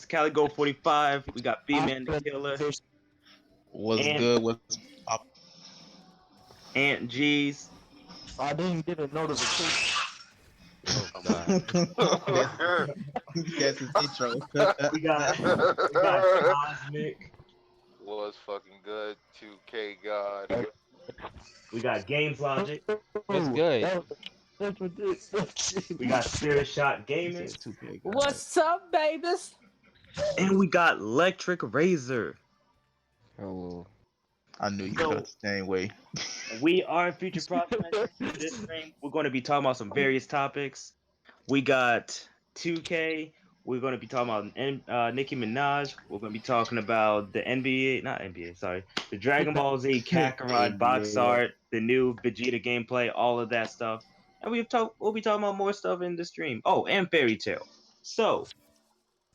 Caligo 45. We got B-Man the Killer. What's And good? What's up? Aunt G's. I didn't get a notification. Oh God. That's his intro. We got Cosmic. Was fucking good. 2K God. We got Games Logic. What's good? That's what this. We got Spirit Shot He Gaming. said 2K. What's up, babies? And we got Electric Razor. Oh, I knew you So- felt the same way. We are Future Prospects. For this stream, we're going to be talking about some various topics. We got 2K. We're going to be talking about Nicki Minaj. We're going to be talking about the the Dragon Ball Z Kakarot box NBA. art, the new Vegeta gameplay, all of that stuff. And we'll be talking about more stuff in the stream. Oh, and Fairy Tail. So,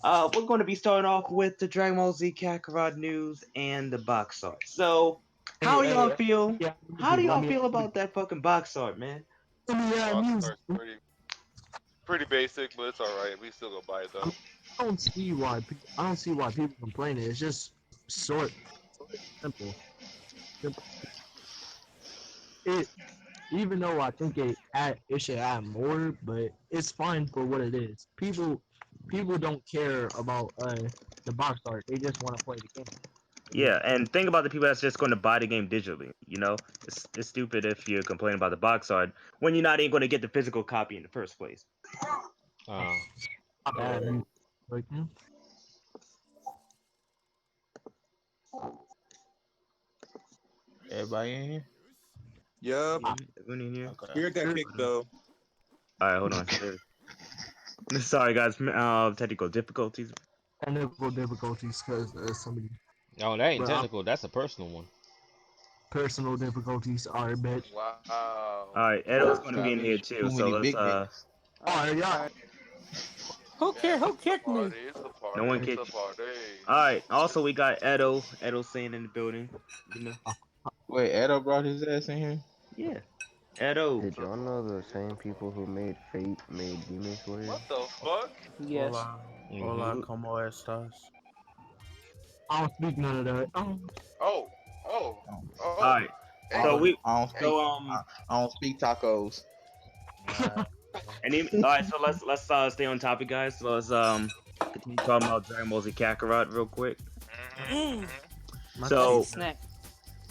we're going to be starting off with the Dragon Ball Z Kakarot news and the box art. So, how y'all feel? Yeah, How do y'all feel about that fucking box art, man? Box art's pretty basic, but it's alright. We still go buy it though. I don't see why people complaining. It's just short, simple. It, even though I think it should add more, but it's fine for what it is. People don't care about the box art. They just want to play the game. Yeah, and think about the people that's just going to buy the game digitally. You know, it's stupid if you complain about the box art when you're not even going to get the physical copy in the first place. Not bad. Like, Everybody in here? Yup. Everyone in here? Okay. Spirit got kicked though. All right, hold on. Sorry, guys. Technical difficulties. technical difficulties because somebody no, that ain't Well, technical. That's a personal one. personal difficulties are a bit. Wow. All right, Edo's going to be in here too. Too So many let's big names. Alright, y'all. Who care? Who kicked me? It's a party. No one It's kicked a party. All right. Also, we got Edo. Edo saying in the building. You know. Wait, Edo brought his ass in here? Yeah. Edo. Did y'all know the same people who made Fate made Demon Slayer? What the fuck? Yes. Mhm. ¿Cómo estás? I don't speak none of that. Oh. All right. Hey, So we. I don't speak. So I don't speak tacos. all right. So let's stay on topic, guys. So let's continue talking about Dragon Ball Z Kakarot real quick. So Snack.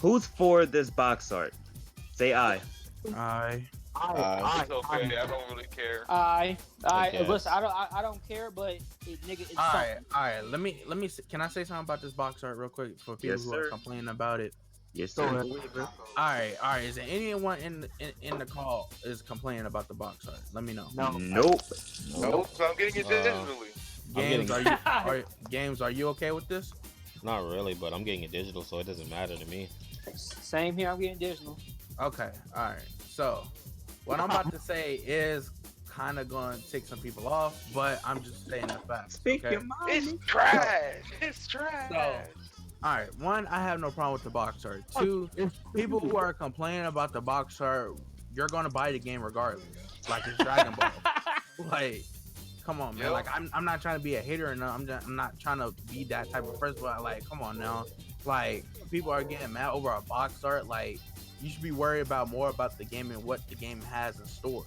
who's for this box art? Say I. I. it's okay. I don't really care. I guess. listen. I don't care, but nigga, it's All something. right. Let me. Can I say something about this box art real quick for people Yes, who sir. are complaining about it? Yes, Go sir. ahead. All right. Is there anyone in the call is complaining about the box art? Let me know. No. Nope. Nope. So I'm getting it digitally. Games, getting- Games, are you okay with this? Not really, but I'm getting it digital, so it doesn't matter to me. Same here. I'm getting digital. Okay. All right. So, what I'm about to say is kind of going to tick some people off, but I'm just saying the facts. Speak okay? your mind. It's trash. It's trash. So, all right. One, I have no problem with the box art. Two, people who are complaining about the box art, you're going to buy the game regardless. Like it's Dragon Ball. Like, come on, man. Yep. Like, I'm not trying to be a hater, and I'm not trying to be that type of person. But like, come on now. Like, people are getting mad over a box art. Like, you should be worried more about the game and what the game has in store,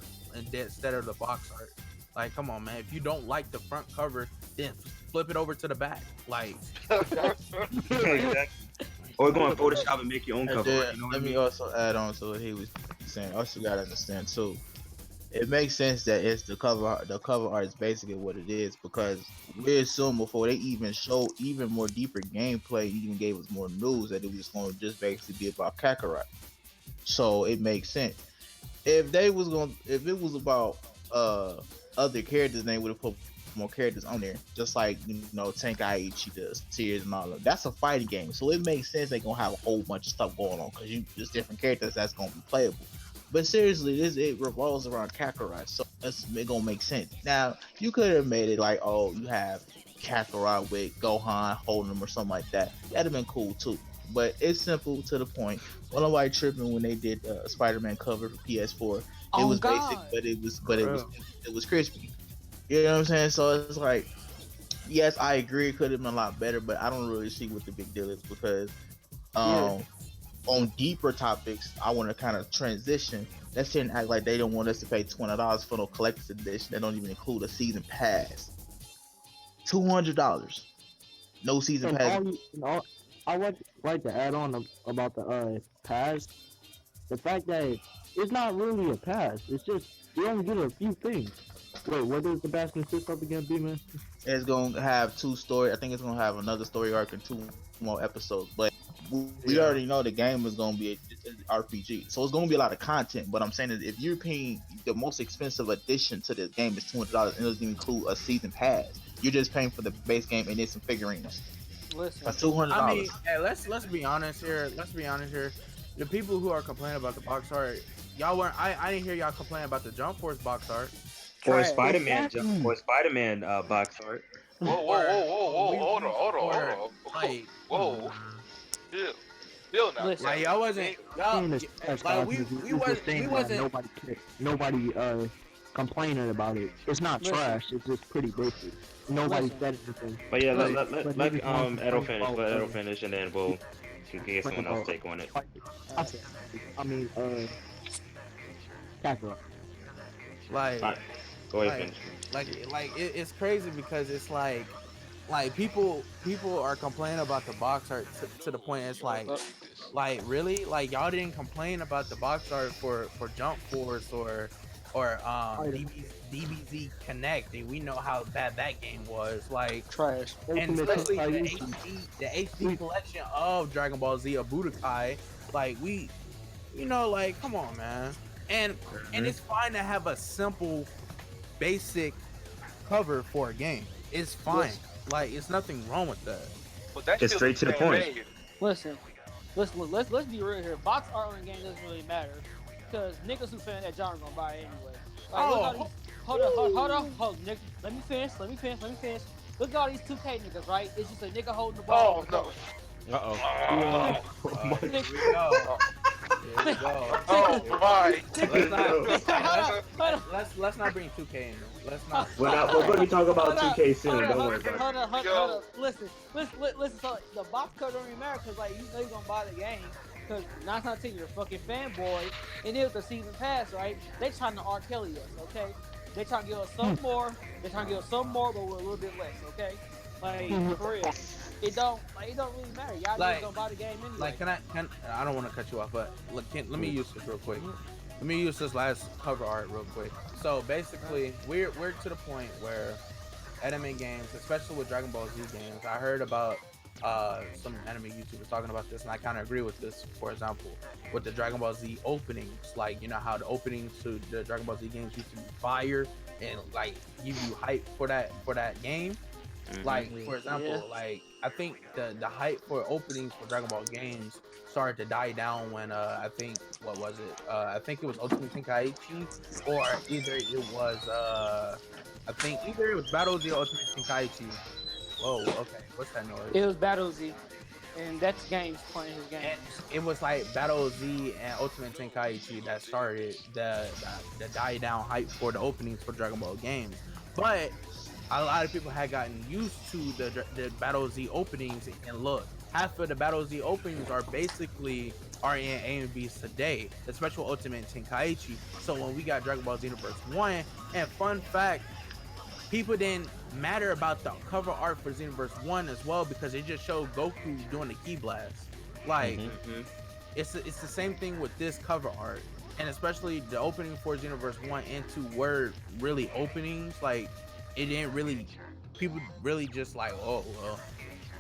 instead of the box art. Like, come on, man. If you don't like the front cover, then flip it over to the back. Like, Exactly. Or go on Photoshop and make your own And cover. then, You know what I let me mean? also add on to what he was saying. Also, gotta understand too. It makes sense that it's the cover art. The cover art is basically what it is because we assume before they even showed even more deeper gameplay, even gave us more news that it was going to just basically be about Kakarot. So it makes sense. If it was about other characters, they would have put more characters on there, just like Tenkaichi does, Tears and all of that. That's a fighting game, so it makes sense they're gonna have a whole bunch of stuff going on because there's different characters that's gonna be playable. But seriously, it revolves around Kakarot, so it gonna make sense. Now you could have made it like, oh, you have Kakarot with Gohan holding him or something like that. That'd have been cool too. But it's simple to the point. Well, nobody tripping when they did Spider-Man cover for PS4. It Oh, was God. basic, but it was crispy. You know what I'm saying? So it's like yes, I agree. It could have been a lot better, but I don't really see what the big deal is because Yeah. um on deeper topics, I want to kind of transition. Let's say and act like they don't want us to pay $20 for no collector's edition. They don't even include a season pass. $200, no season And pass. I would like to add on about the pass. The fact that it's not really a pass. It's just you only get a few things. Wait, what does the pass consist of again, B-Man? It's gonna have two story. I think it's gonna have another story arc and two more episodes. But we already know the game is gonna be an RPG, so it's gonna be a lot of content. But I'm saying is if you're paying the most expensive addition to this game is $200 and it doesn't include a season pass, you're just paying for the base game and then some figurines. Listen, That's $200. I mean, hey, let's be honest here. Let's be honest here. The people who are complaining about the box art, y'all weren't. I didn't hear y'all complain about the Jump Force box art. Or trash. Spider-Man box art. Whoa, hold on, Like, whoa, still not. Listen. like y'all wasn't. Y'all, Saying it's trash, like guys, we is we just wasn't. saying We that wasn't. nobody complaining about it. It's not Listen. trash. It's just pretty basic. Nobody Listen. said anything. But yeah, Listen. let But let niggas want to Edo complain finish. about, Let Edo finish, and then we'll get someone else take on it. I mean, Kakarot. Like, Alright, go ahead, like, finish. it's crazy because it's like people are complaining about the box art to the point it's like really like y'all didn't complain about the box art for Jump Force or DBZ Connect, and we know how bad that game was. Like, Trash. and Ultimate especially Tenkaichi. the HD collection of Dragon Ball Z of Budokai, like like come on, man. And it's fine to have a simple, basic cover for a game. It's fine. Like, it's nothing wrong with that. But that's Just still straight to the same point. game. Listen, let's be real here. Box art on the game doesn't really matter because niggas who fan that genre gonna buy it anyway. Like, look at all these, hold on, nigga. Let me finish. Look at all these 2K niggas, right? It's just a nigga holding the ball. Oh no. Uh oh. Here we go. Here we go. Oh my. Let's not bring 2K in. Let's not. We're going to be talking about 2K soon. Don't worry about it. Hold up. Listen. So the box cut don't even matter because like you know you're gonna buy the game because 9 times out of 10 you're a fucking fanboy, and then with the season pass, right? They trying to R. Kelly us, okay? They trying to give us some more. They trying to give us some more, but with a little bit less, okay? Like for real. It don't really matter. Y'all Like- just gonna buy the game anyway. Like, I don't want to cut you off, but look, let me use this real quick. Let me use this last cover art real quick. So basically, we're to the point where anime games, especially with Dragon Ball Z games, I heard about some anime YouTubers talking about this, and I kind of agree with this. For example, with the Dragon Ball Z openings, like you know how the openings to the Dragon Ball Z games used to be fire and like give you hype for that game. Like, for example, like I think the hype for openings for Dragon Ball games started to die down when I think what was it? I think it was Ultimate Tenkaichi, or either it was I think either it was Battle Z or Ultimate Tenkaichi. Whoa, okay, what's that noise? It was Battle Z, and that's Games playing his game. And it was like Battle Z and Ultimate Tenkaichi that started the die down hype for the openings for Dragon Ball games, but a lot of people had gotten used to the Battle Z openings, and look, half of the Battle Z openings are basically in A and B's today, especially with Ultimate Tenkaichi. So when we got Dragon Ball Xenoverse 1, and fun fact, people didn't matter about the cover art for Xenoverse 1 as well because it just showed Goku doing the Ki Blast. Like, it's the same thing with this cover art, and especially the opening for Xenoverse 1 and 2 were really openings. Like, it didn't really, people really just like, oh well,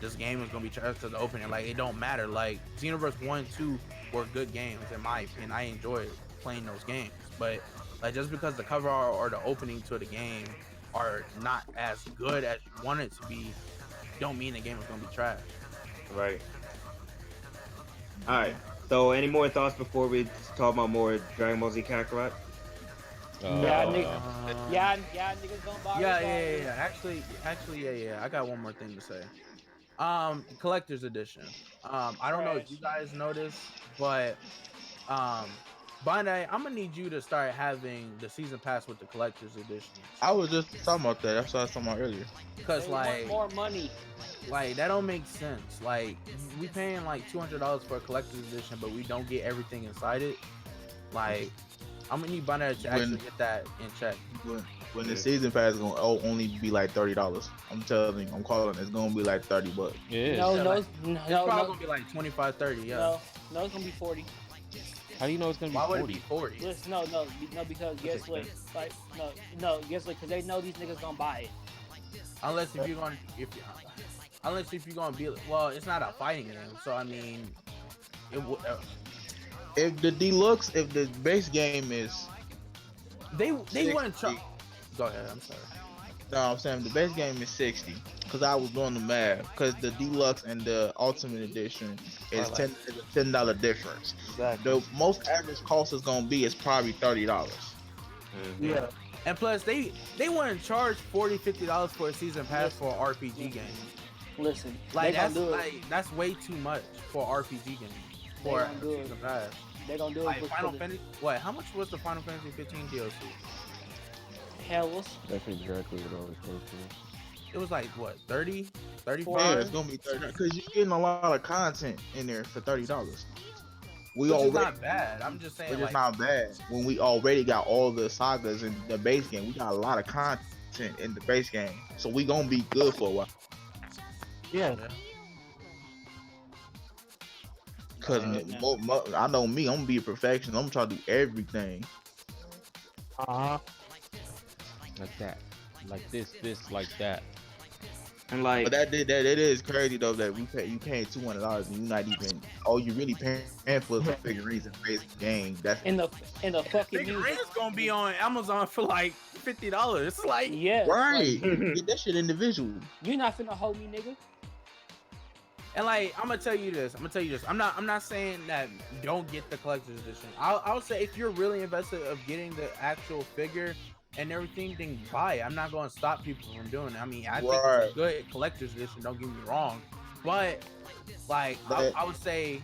this game is gonna be trash to the opening. Like, it don't matter. Like, Xenoverse 1 and 2 were good games in my opinion. I enjoyed playing those games, but like just because the cover art or the opening to the game are not as good as you want it to be, don't mean the game is gonna be trash. Right. All right. So, any more thoughts before we talk about more Dragon Ball Z Kakarot? Yeah, niggas gonna buy it. Yeah. Actually, yeah. I got one more thing to say. Collector's edition. I don't know if you guys noticed, but Bandai, I'm gonna need you to start having the season pass with the collector's edition. I was just talking about that. That's what I was talking about earlier. Cause They want more money. like that don't make sense. Like we paying like $200 for a collector's edition, but we don't get everything inside it. Like I'm gonna need Bandai to actually get that in check. When the season pass is gonna only be like $30. I'm telling you, I'm calling it. It's gonna be like $30. Yeah. No, Yeah, no, like, no, It's no, probably no, gonna be like 25, 30. Yeah. no, it's gonna be 40. How do you know it's gonna be Why would it 40? be 40? Listen, no, because guess what? Like, no, guess what? Because they know these niggas gonna buy it. Unless if you're gonna be well, it's not a fighting game, so I mean, it would. If the deluxe, if the base game is They 60. wouldn't try. Go ahead. I'm sorry. No, I'm saying the base game is 60. Cause I was doing the math. Cause the deluxe and the ultimate edition is Right. $10 difference. Exactly. The most average cost is gonna be is probably $30. Yeah. And plus, they wouldn't charge $40-$50 for a season pass for an RPG game. Listen, Like they gonna do it. that's way too much for an RPG game. They For gonna a do it. season pass. They gonna do it. Like for Final the Fantasy. What? How much was the Final Fantasy 15 DLC? Hellas. That's exactly what I was thinking. It was like what, 30, 35? Yeah, it's gonna be $30 because you're getting a lot of content in there for $30. We Which is already, not bad. I'm just saying, which like, is not bad. When we already got all the sagas in the base game, we got a lot of content in the base game, so we gonna be good for a while. Yeah. Cause I know me, I'm gonna be a perfectionist. I'm gonna try to do everything. Like that. Like this, like that. And like, But that it is crazy though that you paying $200 and you're not even you really paying for the figurines in the base game. That's In the fucking music. figurines gonna be on Amazon for like $50. It's like, Yeah. right. Get that shit individual. You not finna hold me, nigga. and like, I'm gonna tell you this. I'm not saying that don't get the collector's edition. I'll say if you're really invested of getting the actual figure and everything, then buy it. I'm not gonna stop people from doing it. I mean, I think it's a good collector's edition. Don't get me wrong, but like, I would say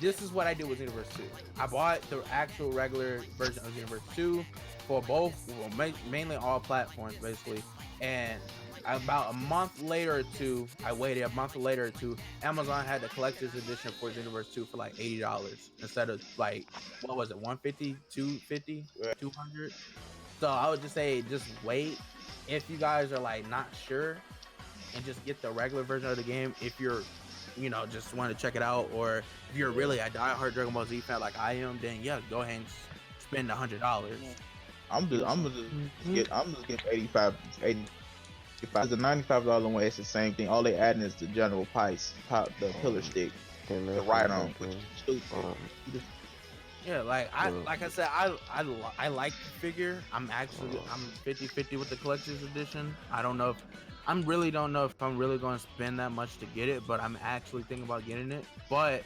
this is what I did with Universe 2. I bought the actual regular version of Universe 2 for both, well, mainly all platforms basically, and about a month later or two, I waited a month later or two, Amazon had the collector's edition for Universe 2 for like $80 instead of like, what was it, 150, 250, 200. So I would just say, just wait. If you guys are like not sure, and just get the regular version of the game. If you're, just want to check it out, or if you're really a diehard Dragon Ball Z fan like I am, then yeah, go ahead and spend $100. I'm just getting 85. It's a $95 one. It's the same thing. All they adding is the general price, the pillar stick, the right on. Yeah, like I said, I like the figure. I'm 50-50 with the collector's edition. I don't know if I'm really don't know if I'm really going to spend that much to get it, but I'm actually thinking about getting it. But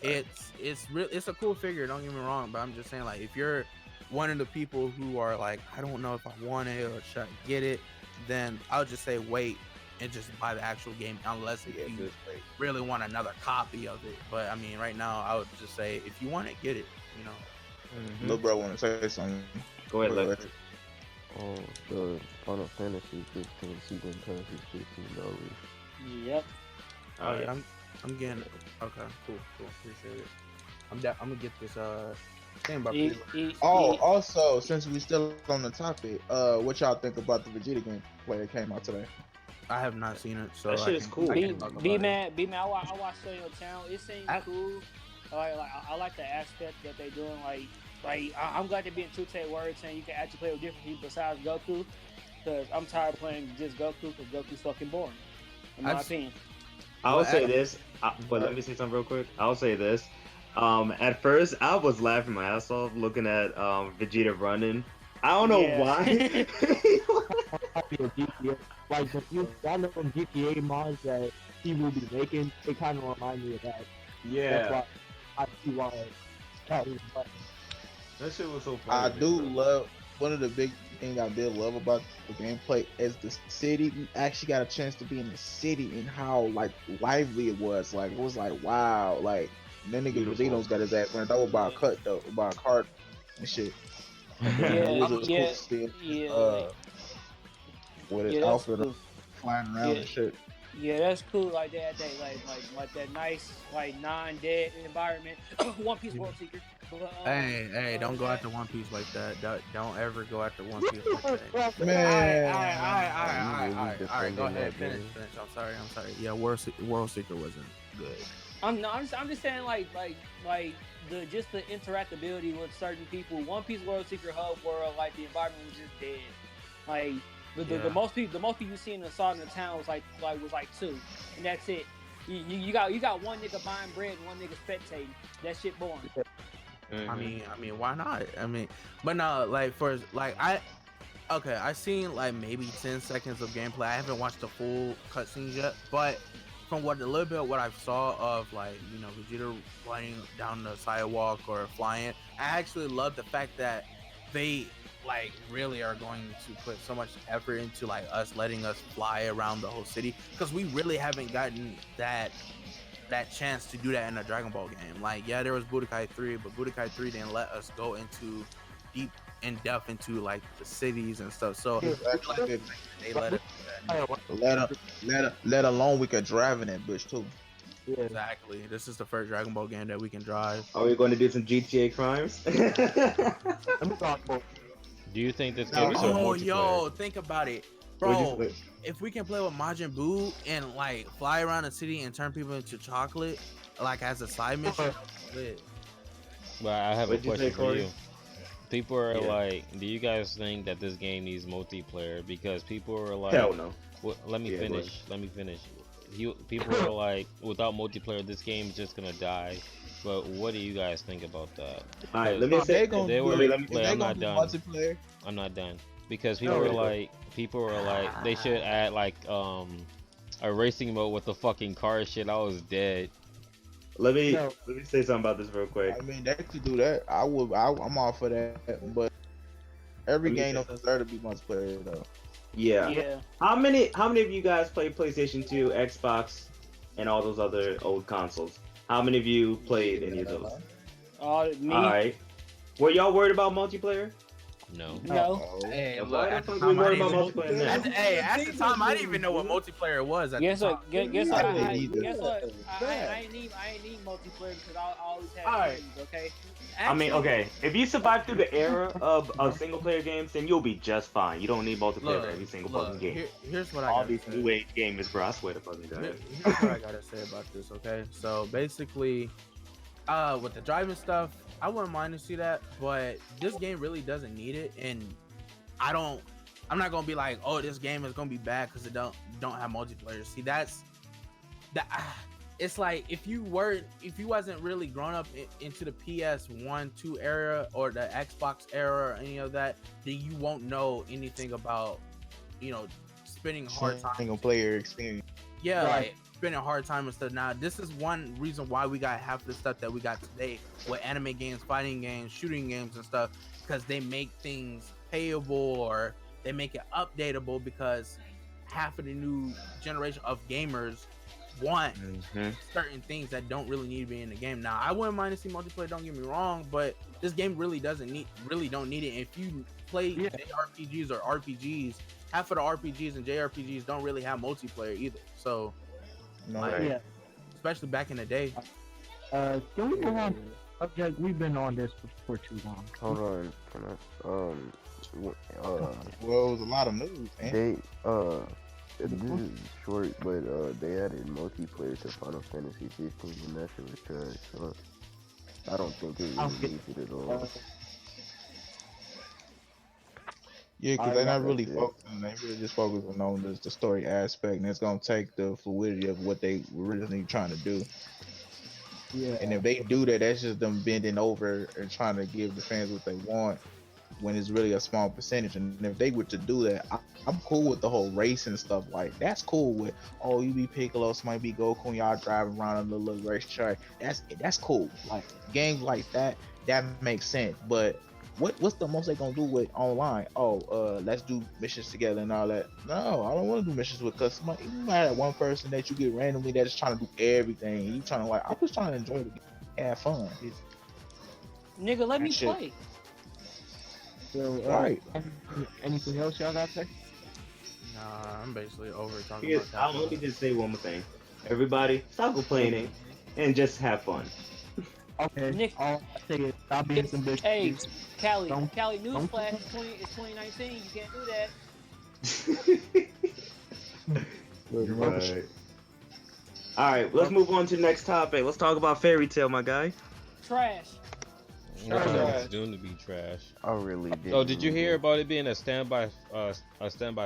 it's a cool figure. Don't get me wrong, but I'm just saying, like, if you're one of the people who are like, I don't know if I want it or should I get it, then I'll just say wait and just buy the actual game, unless if you really want another copy of it. But I mean, right now, I would just say if you want it, get it. Little bro want to say something. Go ahead, Lex. The Final Fantasy 15 season pass is $15. Yep. Oh yeah, I'm getting it. Okay, cool, appreciate it. I'm gonna get this thing about Also, since we still on the topic, what y'all think about the Vegeta game play that came out today? I have not seen it, so That shit is cool. B man, I watched it on your channel. It seems cool. I like the aspect that they doing. I'm glad they're being true to their words, saying you can actually play with different people besides Goku. Because I'm tired of playing just Goku, because Goku's fucking boring. In my opinion. I will say this, but let me say something real quick. I'll say this. At first, I was laughing my ass off looking at Vegeta running. I don't know why. Like the random GTA mods that he will be making, it kind of remind me of that. Yeah. That's why I see why that was fun. That shit was so funny. I do love, one of the big things I did love about the gameplay is the city. We actually got a chance to be in the city and how like lively it was. Like it was like wow. Like then nigga Vegeto's got his ass ran over by a cart and shit. Yeah, It was a yeah, cool still. yeah, With his yeah. That's outfit cool. flying around Yeah, and shit. yeah, that's cool. Like that, like that nice, like non-dead environment. One Piece World Seeker. But, Hey, don't go that, after One Piece like that. Don't ever go after One Piece like that. Man, You really All right. Go defending ahead, that finish. game? I'm sorry. Yeah, World Seeker wasn't good. I'm just saying like the just the interactability with certain people. One Piece World Seeker Hub World, like the environment was just dead. Like the most people you see in the side of the town was like two, and that's it. You got one nigga buying bread and one nigga spectating. That shit boring. I mean, why not? But no, like I seen like maybe 10 seconds of gameplay. I haven't watched the full cutscenes yet, but from a little bit what I saw of like Vegeta flying down the sidewalk or flying, I actually love the fact that they like really are going to put so much effort into like us letting us fly around the whole city, because we really haven't gotten that chance to do that in a Dragon Ball game. Like, yeah, there was Budokai 3, but Budokai 3 didn't let us go into deep in depth into like the cities and stuff. So they let us do that. let alone we could drive in that bitch too. Yeah. Exactly. This is the first Dragon Ball game that we can drive. Are we going to do some GTA crimes? Let me talk about. Do you think this game is a Oh, multiplayer? yo, think about it, What'd you bro. say? If we can play with Majin Buu and like fly around the city and turn people into chocolate, like as a side mission, lit. But I have a What'd you question say, for Corey? you. People are Yeah. like, do you guys think that this game needs multiplayer? Because people are like, Hell no. let me Yeah, go finish. Let me finish. People are like, without multiplayer, this game is just gonna die. But what do you guys think about that? All right, let me If say. they gonna they do, were- if wait, they I'm gonna not do done. multiplayer, I'm not done because people were like, they should add like a racing mode with the fucking car shit. I was dead. Let me No. say something about this real quick. I mean, they could do that. I'm all for that. But every Let me game say don't deserve to be multiplayer though. Yeah. Yeah. How many of you guys play PlayStation 2, Xbox, and all those other old consoles? How many of you played any of those? Me. All right. Were y'all worried about multiplayer? No. No. Hey, Why look, the at the fuck time, we I worried didn't about even, multiplayer now? at the time, I didn't even know what multiplayer was. At Guess the time. what? Guess I what? didn't either. Guess what? I ain't need multiplayer because I always had Alright. friends. Okay. I mean, okay. If you survive through the era of single player games, then you'll be just fine. You don't need multiplayer for every single fucking game. Here's what I All gotta these say. new age gamers, bro. I swear to fucking God. Here's what I gotta say about this. Okay, so basically, with the driving stuff, I wouldn't mind to see that, but this game really doesn't need it, and I'm not gonna be like, oh, this game is gonna be bad because it don't have multiplayer. See, that's that. It's like if you wasn't really grown up into the PS1, 2 era or the Xbox era or any of that, then you won't know anything about, spending hard time. Single player experience. Yeah, Right. like spending a hard time and stuff. Now, this is one reason why we got half the stuff that we got today with anime games, fighting games, shooting games, and stuff, because they make things payable or they make it updatable because half of the new generation of gamers want certain things that don't really need to be in the game. Now, I wouldn't mind to see multiplayer, don't get me wrong, but this game really don't need it. And if you play JRPGs or RPGs, half of the RPGs and JRPGs don't really have multiplayer either. So, No, like, Yeah. especially back in the day. Can we go on? Okay, we've been on this for too long. Hold on. Can well, it was a lot of news. Man. this is short, but they added multiplayer to Final Fantasy 15 and that shit was trash. So I don't think it really needs it at all. Yeah, because I they're not like really that. focusing. They really just focusing on the story aspect, and it's gonna take the fluidity of what they were originally trying to do. Yeah. And if they do that, that's just them bending over and trying to give the fans what they want, when it's really a small percentage. And if they were to do that, I'm cool with the whole race and stuff. Like, that's cool with, oh, you be Piccolo, somebody be Goku, and y'all driving around on the little racetrack. That's cool. Like, games like that makes sense. But what's the most they gonna do with online? Oh, let's do missions together and all that. No, I don't want to do missions with customers. You might have one person that you get randomly that is trying to do everything. You trying to I'm just trying to enjoy the game, have fun. Nigga, let me Shit. play. So, Right. anything else y'all got to say? Nah, I'm basically over talking Here's, about I'll that. let me just say one more thing. Everybody, stop complaining and just have fun. Okay. Nick, I'll take it. Stop being some bitch. hey, Cali, Don't- Cali, don't- newsflash, it's 2019. You can't do that. Right. All right, let's move on to the next topic. Let's talk about fairy tale, my guy. Trash. I found Trash. it's doomed to be trash. I really did. Oh, did you hear about it being a standby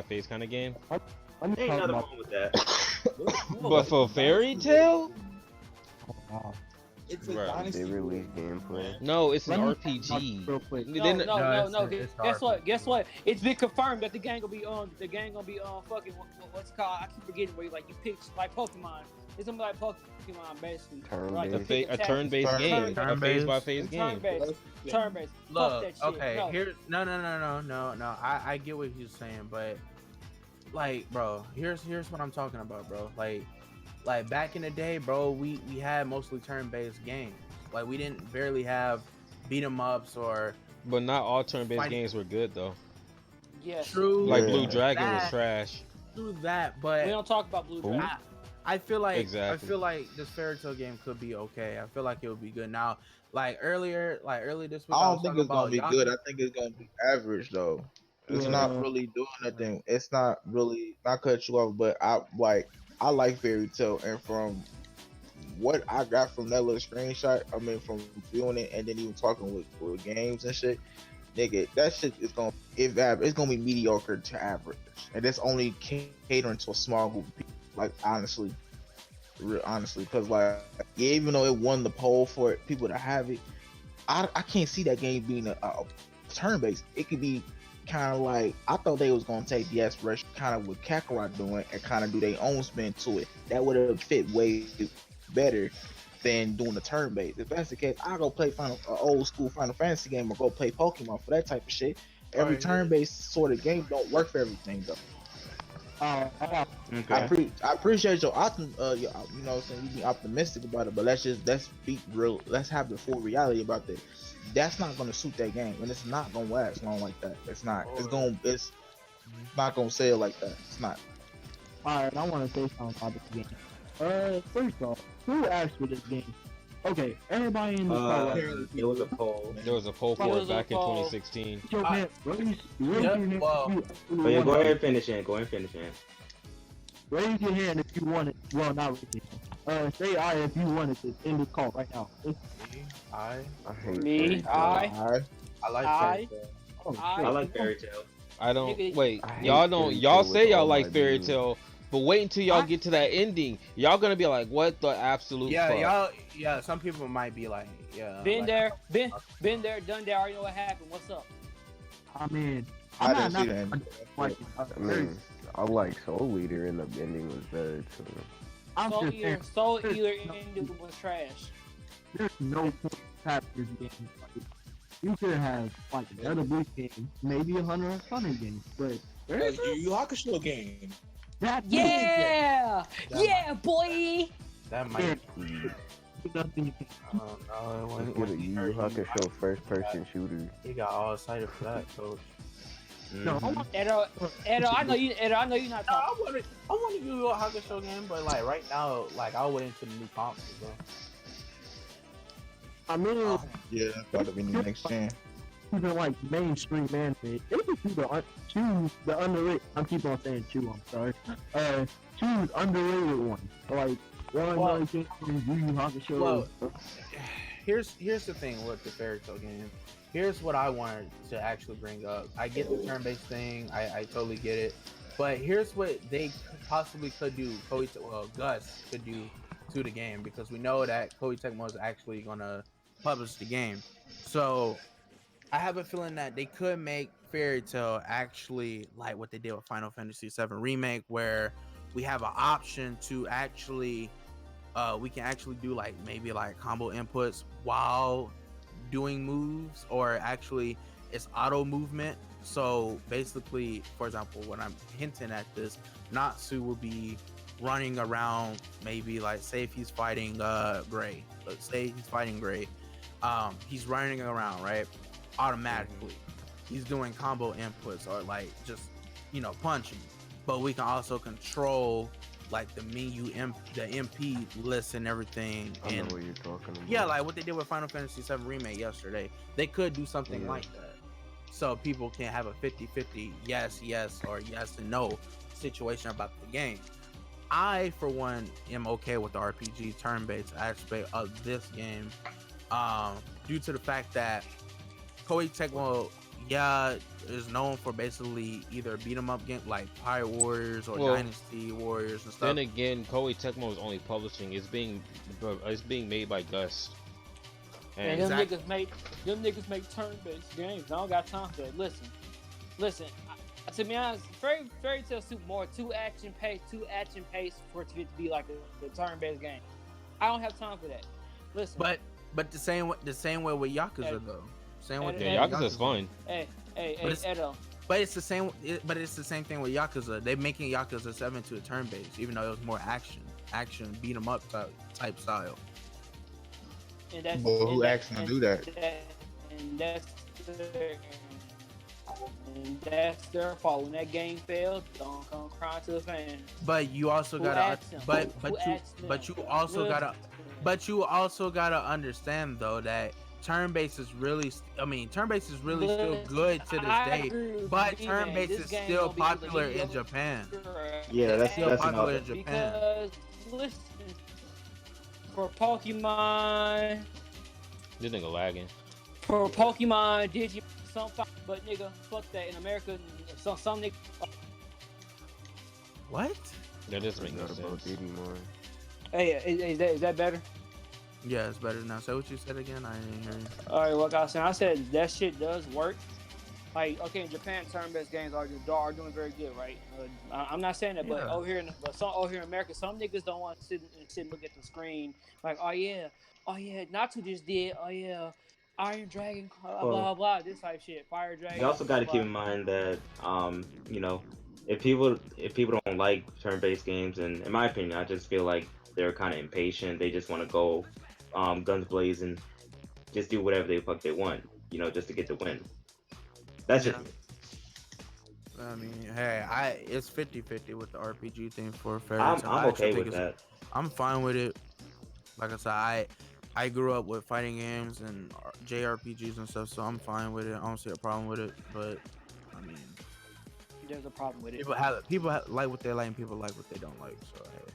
phase kind of game? Let me Ain't talk nothing about. wrong with that. But for fairy tale? It's a Right. They dynasty. released gameplay. No, it's an Let me RPG. real quick. They No, didn't- no. it's Guess hard. what? Guess what? It's been confirmed that the gang gonna be fucking what's it called? I keep forgetting where you pick like Pokemon. It's gonna be like Pokemon basically. Like, you Turn-based. pick a attack- turn-based game, a Turn-based. phase-by-phase game. Turn-based. Turn-based. Fuck Look, that shit. okay, No. here, no. I get what he's saying, but like, bro, here's what I'm talking about, bro. Like back in the day, bro, we had mostly turn-based games. Like we didn't barely have beat 'em ups or But not all turn-based Fighting. games were good though. Yes. true. Like Yeah. Blue Dragon was That- trash. Through that, We but don't talk about Blue Who? Dragon. I feel like Exactly. I feel like this fairy tale game could be okay. I feel like it would be good. Now, early this week, I was don't think talking it's gonna about be Yaki. good. I think it's gonna be average though. It's not really doing nothing. It's not really not cut you off, but I like fairy tale, and from what I got from that little screenshot, I mean from viewing it and then even talking with games and shit, nigga, that shit is gonna it's gonna be mediocre to average, and that's only catering to a small group of people. Like honestly, real honestly, because like yeah, even though it won the poll for it, people to have it, I can't see that game being a turn based. It could be kind of like I thought they was gonna take the aspiration kind of what Kakarot doing and kind of do their own spin to it. That would have fit way better than doing the turn based. If that's the case, I go play old school Final Fantasy game or go play Pokemon for that type of shit. Every Alright. turn based sort of game don't work for everything though. I Okay. appreciate your you know what I'm saying, you be optimistic about it, but let's be real. Let's have the full reality about that. That's not gonna suit that game, and it's not gonna last long like that. It's not. It's not gonna sell like that. It's not. Alright, I want to say something about this game. First off, who asked for this game? Okay, everybody in the call. It was a poll. There was a poll for it back in 2016. Your hand, raise your Yeah, hand well, if you Oh, yeah, want go it. ahead and finish it. Go ahead and finish it. Raise your hand if you want it. Well, not raise your hand. Say I if you wanted to end this call right now. I I hate Me, fairy tale. I like I- fairy tale. Oh, I- shit. I like fairy tale. I don't Nigga, wait. I hate Y'all don't. fairy Y'all tale say with y'all all like my fairy being. tale, but wait until y'all I- get to that ending. Y'all gonna be like, what the absolute Yeah, fuck? yeah. Some people might be like, yeah. Been like, there, been there, done that. Already know what happened. What's up? I mean, I I'm didn't see not that. like, I mean, I like Soul Eater and the ending was better too. I'm Soul just Eater, saying, Soul Eater ending was trash. there's no point to have this game. Like, you could have like another Bleach game, maybe a Hunter x Hunter game, but there's Yu Yu Hakusho game. that Yeah, That yeah, boy. that might. nothing you can. I don't know. Let's get a Yu Yu Hakusho first person shooter. He got all excited for that, coach. No, I want Edo, I know you. Edo, I know you're not No, talking. I want to do a Hakusho game, but like right now, like I'll wait into the new consoles, bro. I mean, Yeah, that's about to be the next gen. even like mainstream anime, they could choose the underrated. I'm keep on saying chew. I'm sorry. Choose underrated one. Like one Well- like Yu Yu Hakusho. Well, here's the thing with the fairy tale game. Here's what I wanted to actually bring up. I get the turn-based thing. I totally get it. But here's what they possibly could do. Gus could do to the game, because we know that Koei Tecmo is actually gonna publish the game. So I have a feeling that they could make Fairy Tail actually like what they did with Final Fantasy VII Remake, where we have an option to actually we can actually do like maybe like combo inputs while doing moves, or actually it's auto movement. So basically, for example, when I'm hinting at this, Natsu will be running around, maybe like say if he's fighting Gray. Let's say he's fighting Gray. He's running around, right? Automatically. he's doing combo inputs or like just punching. But we can also control like the the MP list and everything. I know And what you're talking about. yeah, like what they did with Final Fantasy VII Remake yesterday. They could do something like that. So people can have a 50-50 yes or yes and no situation about the game. I, for one, am okay with the RPG turn-based aspect of this game, due to the fact that Koei Tecmo, is known for basically either beat 'em up game like Pirate Warriors or Dynasty Warriors and stuff. Then again, Koei Tecmo is only publishing. It's being made by Gus. And them niggas make turn-based games. I don't got time for that. Listen. To be honest, Fairy Tail Super more too action paced for it to be like a turn-based game. I don't have time for that. Listen. But the same way with Yakuza though. Same with Yakuza's fine. Hey, Edo. But it's the same. But it's the same thing with Yakuza. They making Yakuza 7 to a turn-based, even though it was more action beat 'em up type style. And who asked them to do that? And that's their fault. When that game failed, don't come crying to the fans. But you also gotta, but you also gotta understand though that turn-based is really, still good to this day. But turn-based is still popular in Japan. Yeah, that's still popular another. in Japan. Because listen, for Pokemon, This nigga lagging. for Pokemon, Digimon, but nigga, fuck that. In America, some nigga. What? That doesn't make no Not about sense. Digimon. Hey, is that better? Yeah, it's better now. Say what you said again. I didn't hear you. All right, what I was saying, I said that shit does work. Like, okay, in Japan, turn-based games are doing very good, right? I'm not saying that, but Yeah. over here in America, some niggas don't want to sit and look at the screen. Like, oh yeah, Natsu just did. Oh yeah, Iron Dragon, blah blah blah, this type shit. Fire Dragon. You also got to blah, keep in mind that, if people don't like turn-based games, and in my opinion, I just feel like they're kind of impatient. They just want to go, guns blazing, just do whatever the fuck they want, just to get the win. That's just. I mean, hey, it's 50-50 with the RPG thing for Fairy I'm Tail. I okay actually with think that. I'm fine with it. Like I said, I grew up with fighting games and JRPGs and stuff, so I'm fine with it. I don't see a problem with it. But I mean, There's a problem with it. people like what they like, and people like what they don't like. So hey.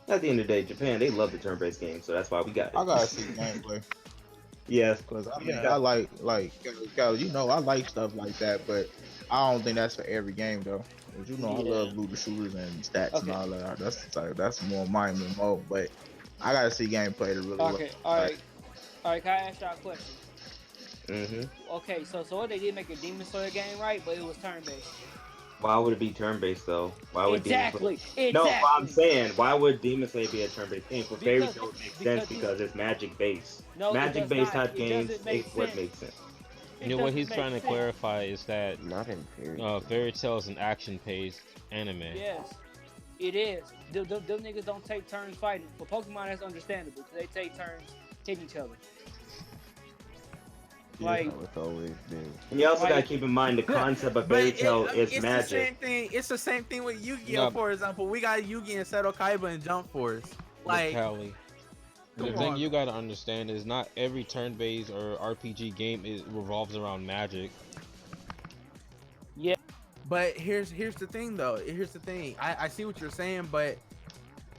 At the end of the day, Japan, they love the turn-based games, so that's why we got it. I gotta see gameplay. Yes. Cause I like I like stuff like that, but I don't think that's for every game though. Cause I love looter shooters and stats and all that. That's more my MMO, but I gotta see gameplay to really. Okay, all right. Can I ask y'all a question? Mm-hmm. Okay, so what they did make a Demon Slayer game, right? But it was turn-based. Why would it be turn-based though? Why would Exactly. No, what I'm saying, why would Demon Slayer be a turn-based game? For Fairy Because- Tail, it makes because sense because it's magic-based. No, it does Magic-based not. type It games doesn't make is what sense. makes sense. It You know what doesn't he's make trying to sense. clarify is that Not in Fairy. Fairy Tail is an action-paced anime. Yes, it is. Them niggas don't take turns fighting. For Pokemon, that's understandable because they take turns hitting each other. Like, How it's always been. And you also Like- gotta keep in mind the concept of Fairy Tail is it's magic. the same thing. It's the same thing with Yu-Gi-Oh. No. For example, we got Yu-Gi and Seto Kaiba and Jump Force. Like, Callie. The Come thing on. you gotta understand is not every turn-based or RPG game revolves around magic. but here's the thing though. Here's the thing. I see what you're saying, but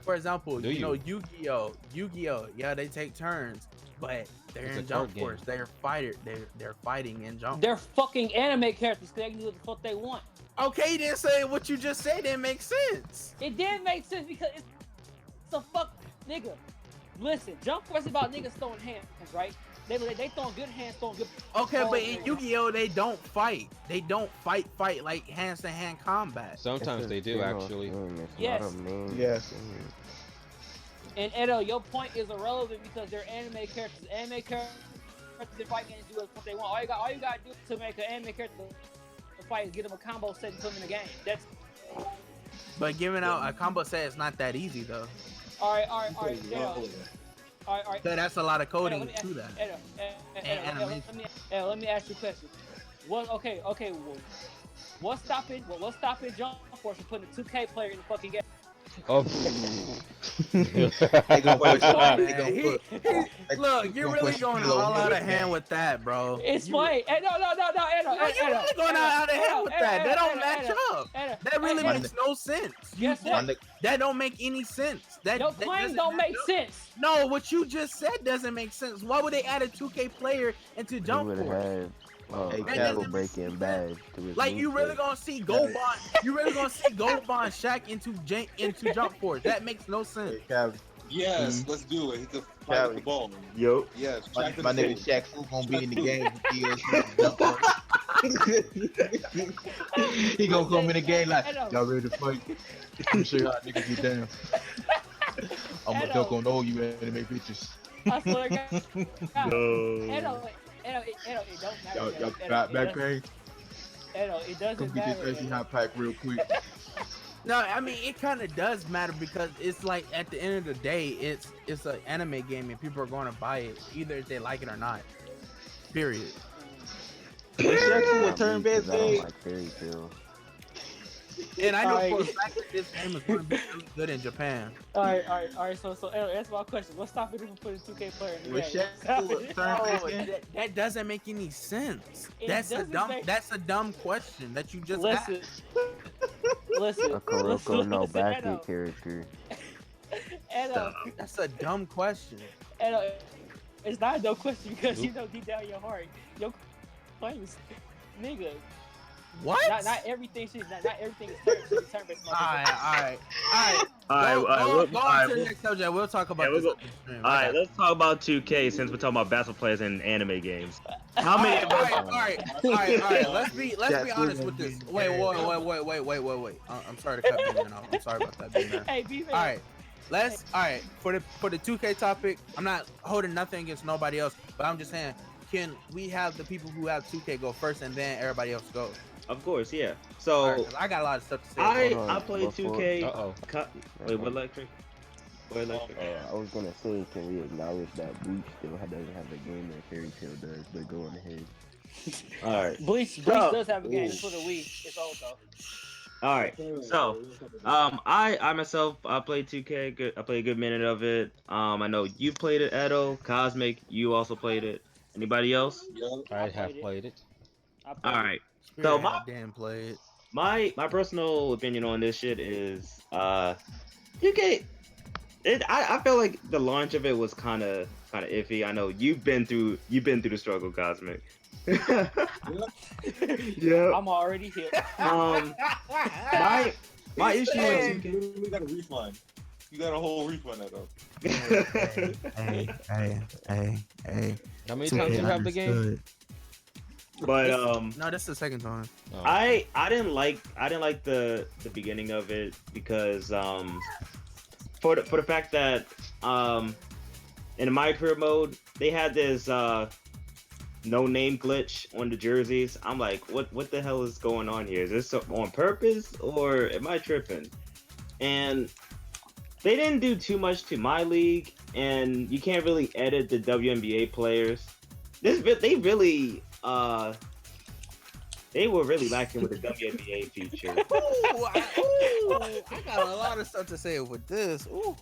for example, Do you? Yu-Gi-Oh, yeah, they take turns, but they're It's a in Jump card game. Force. They're fighting in Jump. they're fucking anime characters. They can do what the fuck they want. Okay, you didn't say what you just said. Didn't make sense. It did make sense because it's a fuck nigga. Listen, Jump Force is about niggas throwing hands, right? They throwing good hands, throwing good. Okay, but in Yu-Gi-Oh, they don't fight. They don't fight like hand-to-hand combat. Sometimes they do actually. It's Yes. not a main Yes. thing. And Edo, your point is irrelevant because they're anime characters. Anime characters in fight games do what they want. All you gotta do to make an anime character to fight is get them a combo set and put them in the game. That's But giving out a combo set is not that easy though. all right. Edo. All right. So that's a lot of Hold on, coding let me ask to you- that. Hold on, And animation. let me ask you a question. What? Okay. Well, what's stopping Jump Force from putting a 2K player in the fucking game? Oh. They gonna put. Explain. They gonna put. Look, you're gonna really put going Halo all out of in hand the with that, bro. Explain. Hey, no. You're really going out of hand with that. That don't match up. That really hey, makes no sense. Guess what? That don't make any sense. That Your that claim doesn't don't match make up. sense. No, what you just said doesn't make sense. Why would they add a 2K player into He Jump would Force? have Hey, a Cap. ankle breaking badge to his Like you really kneecap. gonna see Gold Bond? You really gonna see Gold Bond Shaq into Jump Force? That makes no sense. Hey, Cap. Yes, let's do it. Hit the fight Cali. with the ball. Yo. Yes, My Shaq to nigga the ball. Shaq Fu gonna be in the game with DLC. He gonna come in the game like, y'all ready to fight? Let me show y'all niggas get down. I'm gonna duck on all you anime bitches. I swear to God. No. It don't matter. Y'all Edo. got back pain? It doesn't Come get matter. this crazy Edo. hot pack real quick. No, I mean it kind of does matter because it's like at the end of the day, it's an anime game and people are going to buy it either if they like it or not. Period. When Shaq Fu a Not turn me, 'cause best I don't day. like fairy tale. And I know Alright. for a fact that this game is going to be really good in Japan. All right. So Edo, that's my question. What's stopping you from putting 2K player in the When game? Shaq Fu a turn Oh, best day. that doesn't make any sense. It That's a doesn't dumb. make- That's a dumb question that you just Listen. asked. Listen. A Kuroko no Edo. basket character. Edo. That's a dumb question. Edo. It's not a dumb question because you know deep down in your heart, your claim is, nigga. What? Not everything should not everything is turn based. All right. Go on to the next subject. We'll talk about Yeah, this. we'll after the stream. All I right, got let's talk about 2K since we're talking about basketball players in anime games. How many of us? All right. Let's be honest with this. Wait. I'm sorry to cut Ben off. I'm sorry about that, Ben. Hey, B-Man. All right. For the 2K topic, I'm not holding nothing against nobody else, but I'm just saying, can we have the people who have 2K go first and then everybody else go? Of course, yeah. All So right, 'cause I got a lot of stuff to say. Hold I on, played before- 2K. Uh-oh. Wait, what electric? What electric? I was gonna say, can we acknowledge that Bleach still doesn't have the game that Fairy Tail does? But go on ahead. All right. Bleach So- does have a game. It's for the Wii. It's old though. All right. So, I myself, I played 2K. Good. I played a good minute of it. I know you played it, Edo, Cosmic. You also played it. Anybody else? I have played it. All right. Spirit So had damn played. my personal opinion on this shit is 2K. I feel like the launch of it was kind of iffy. I know you've been through the struggle, Cosmic. Yeah. I'm already here. My issue with 2K. We got a refund. You got a whole refund of those. Hey. How many times you have the game? But No, this is the second time. Oh. I didn't like the beginning of it because for the fact that in my career mode they had this no name glitch on the jerseys. I'm like, what the hell is going on here? Is this on purpose or am I tripping? And they didn't do too much to my league, and you can't really edit the WNBA players. They were really lacking with the WNBA feature. I got a lot of stuff to say with this. Ooh.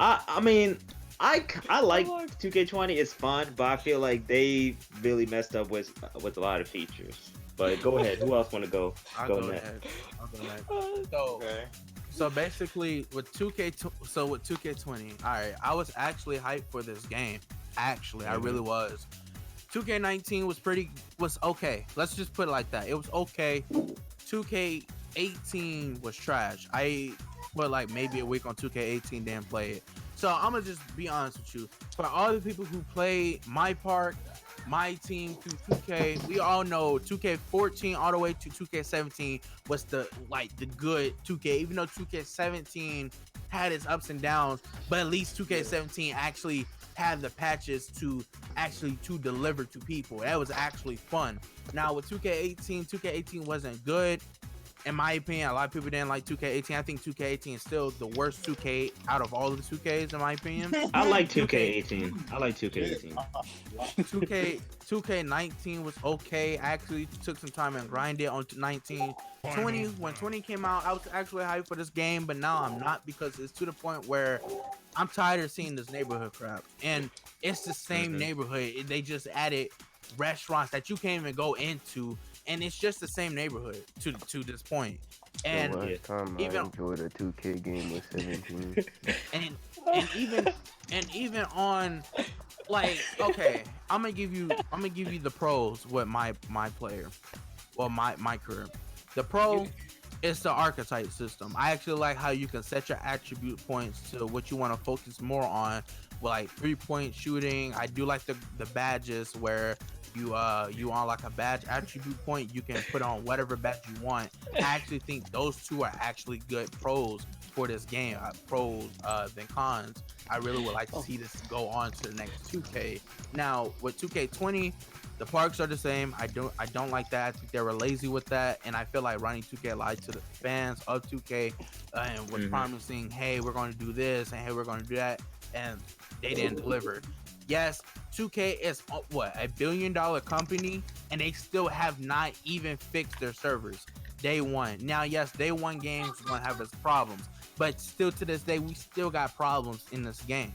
I mean, I like 2K20. It's fun, but I feel like they really messed up with a lot of features. But go ahead. Who else want to go? I'll Go go next. next. Okay. So basically, with 2K20, all right, I was actually hyped for this game. Actually, I really was. 2K19 was okay. Let's just put it like that. It was okay. 2K18 was trash. I put like maybe a week on 2K18, didn't play it. So I'm gonna just be honest with you. For all the people who play my park, my team through 2K, we all know 2K14 all the way to 2K17 was the good 2K. Even though 2K17 had its ups and downs, but at least 2K17 actually had the patches to deliver to people. That was actually fun. Now with 2K18 wasn't good. in my opinion, a lot of people didn't like 2K18. I think 2K18 is still the worst 2K out of all of the 2Ks, in my opinion. I like 2K18. I like 2K18. 2K19 was okay. I actually took some time and grinded on 19. 20, when 20 came out, I was actually hyped for this game, but now I'm not because it's to the point where I'm tired of seeing this neighborhood crap. And it's the same neighborhood. They just added restaurants that you can't even go into, and it's just the same neighborhood to this point. And the last time I enjoyed a 2K game was 17. and even on, like, okay, I'm gonna give you the pros with my player, well, my career. The pro is the archetype system. I actually like how you can set your attribute points to what you want to focus more on, like 3-point shooting. I do like the badges where you unlock a badge attribute point. You can put on whatever badge you want. I actually think those two are actually good pros for this game, pros than cons. I really would like to see this go on to the next 2K. Now with 2K20, the parks are the same. I don't like that. I think they were lazy with that, and I feel like Ronnie 2K lied to the fans of 2K and was promising, hey, we're going to do this and hey, we're going to do that, and they didn't deliver. Yes, 2K is what, $1 billion company, and they still have not even fixed their servers. Day one. Now, yes, day one games are gonna have its problems, but still to this day, we still got problems in this game.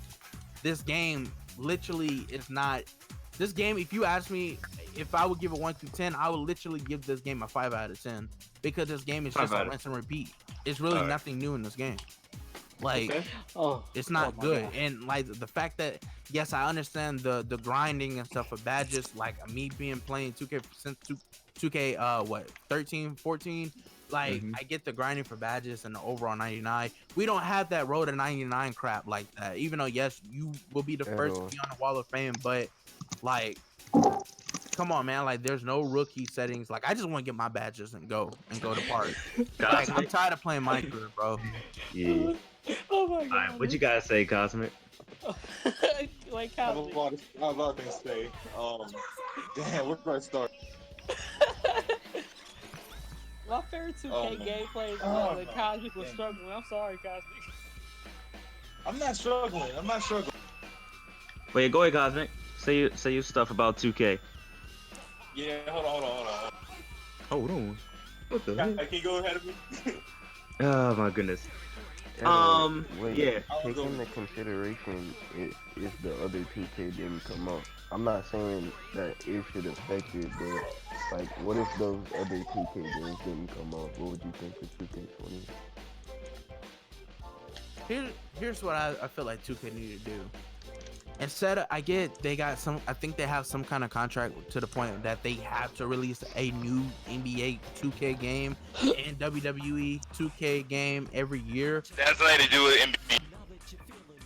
This game literally is not. This game, if you ask me if I would give it 1 through 10, I would literally give this game a 5 out of 10 because this game is just a rinse and repeat. It's really nothing new in this game. Like, it's not good. God. And like the fact that, yes, I understand the grinding and stuff for badges. Like me being playing 2K since 2K 13, 14. Like I get the grinding for badges and the overall 99. We don't have that road to 99 crap like that. Even though yes, you will be the first to be on the wall of fame, but like, come on, man. Like, there's no rookie settings. Like, I just want to get my badges and go to party. Like, I'm tired of playing Minecraft, bro. Yeah. Oh my god. All right, what you gotta say, Cosmic? Like, I have a lot of things to say. Damn, where do I start? My favorite 2K gameplay is when Cosmic was struggling. I'm sorry, Cosmic. I'm not struggling. Wait, go ahead, Cosmic. Say your stuff about 2K. Yeah, hold on. Hold on. What the heck? Can you go ahead of me? Oh my goodness. Wait, yeah. Take into consideration if the other 2K didn't come out. I'm not saying that it should affect it, but like, what if those other 2K games didn't come out? What would you think for 2K20? Here's what I feel like 2K need to do. Instead of, I get they got some, I think they have some kind of contract to the point that they have to release a new NBA 2K game and WWE 2K game every year. That's nothing to do with NBA.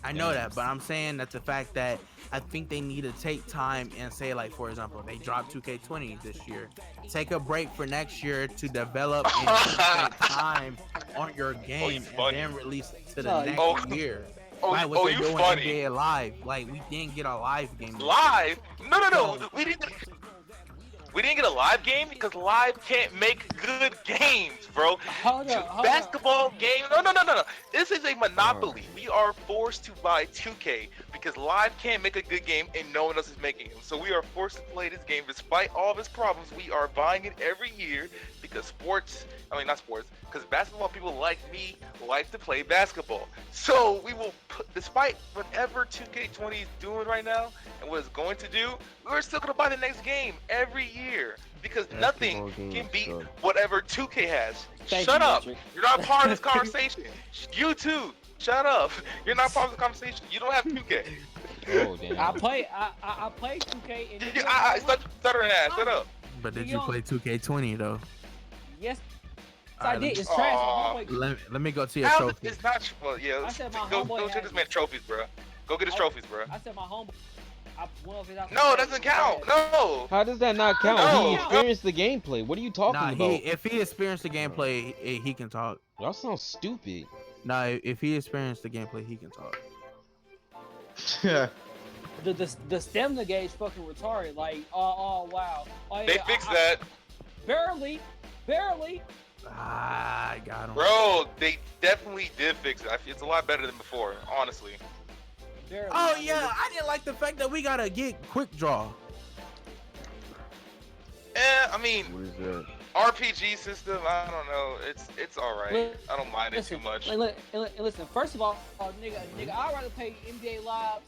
I know that, but I'm saying that the fact that I think they need to take time and say, like, for example, they dropped 2K20 this year. Take a break for next year to develop and take time on your game and then release it to the next year. Like what they're doing in NBA Live. Like, we didn't get a live game. Live? No. We didn't get a live game because live can't make good games, bro. Basketball game. No. This is a monopoly. We are forced to buy 2K because live can't make a good game and no one else is making them. So we are forced to play this game despite all of its problems. We are buying it every year because because basketball people like me like to play basketball. So we will, despite whatever 2K20 is doing right now and what it's going to do, we're still going to buy the next game every year because nothing can beat whatever 2K has. Shut up. You're not part of this conversation. You too. Shut up. You're not part of the conversation. You don't have 2K. Oh, damn. I play 2K and Stop stuttering ass. Shut up. But did you play 2K20 though? Yes, I did. It's trash. Let me go to your trophy. It's not. Well, yeah. Go to this man trophies, bro. Go get his trophies, bro. I said my homeboy. No, it doesn't count. No. How does that not count? No. He experienced the gameplay. What are you talking about? If he experienced the gameplay, he can talk. That sounds stupid. No, if he experienced the gameplay, he can talk. The stamina gauge fucking retarded. Like, oh wow. Oh, yeah, They fixed that. Barely. Ah, I got him. Bro, they definitely did fix it. It's a lot better than before, honestly. Barely, Oh my yeah, nigga. I didn't like the fact that we gotta get quick draw. I mean, What is that? RPG system, I don't know. It's alright. Look, I don't mind it too much. Listen. First of all, nigga, I'd rather play NBA Live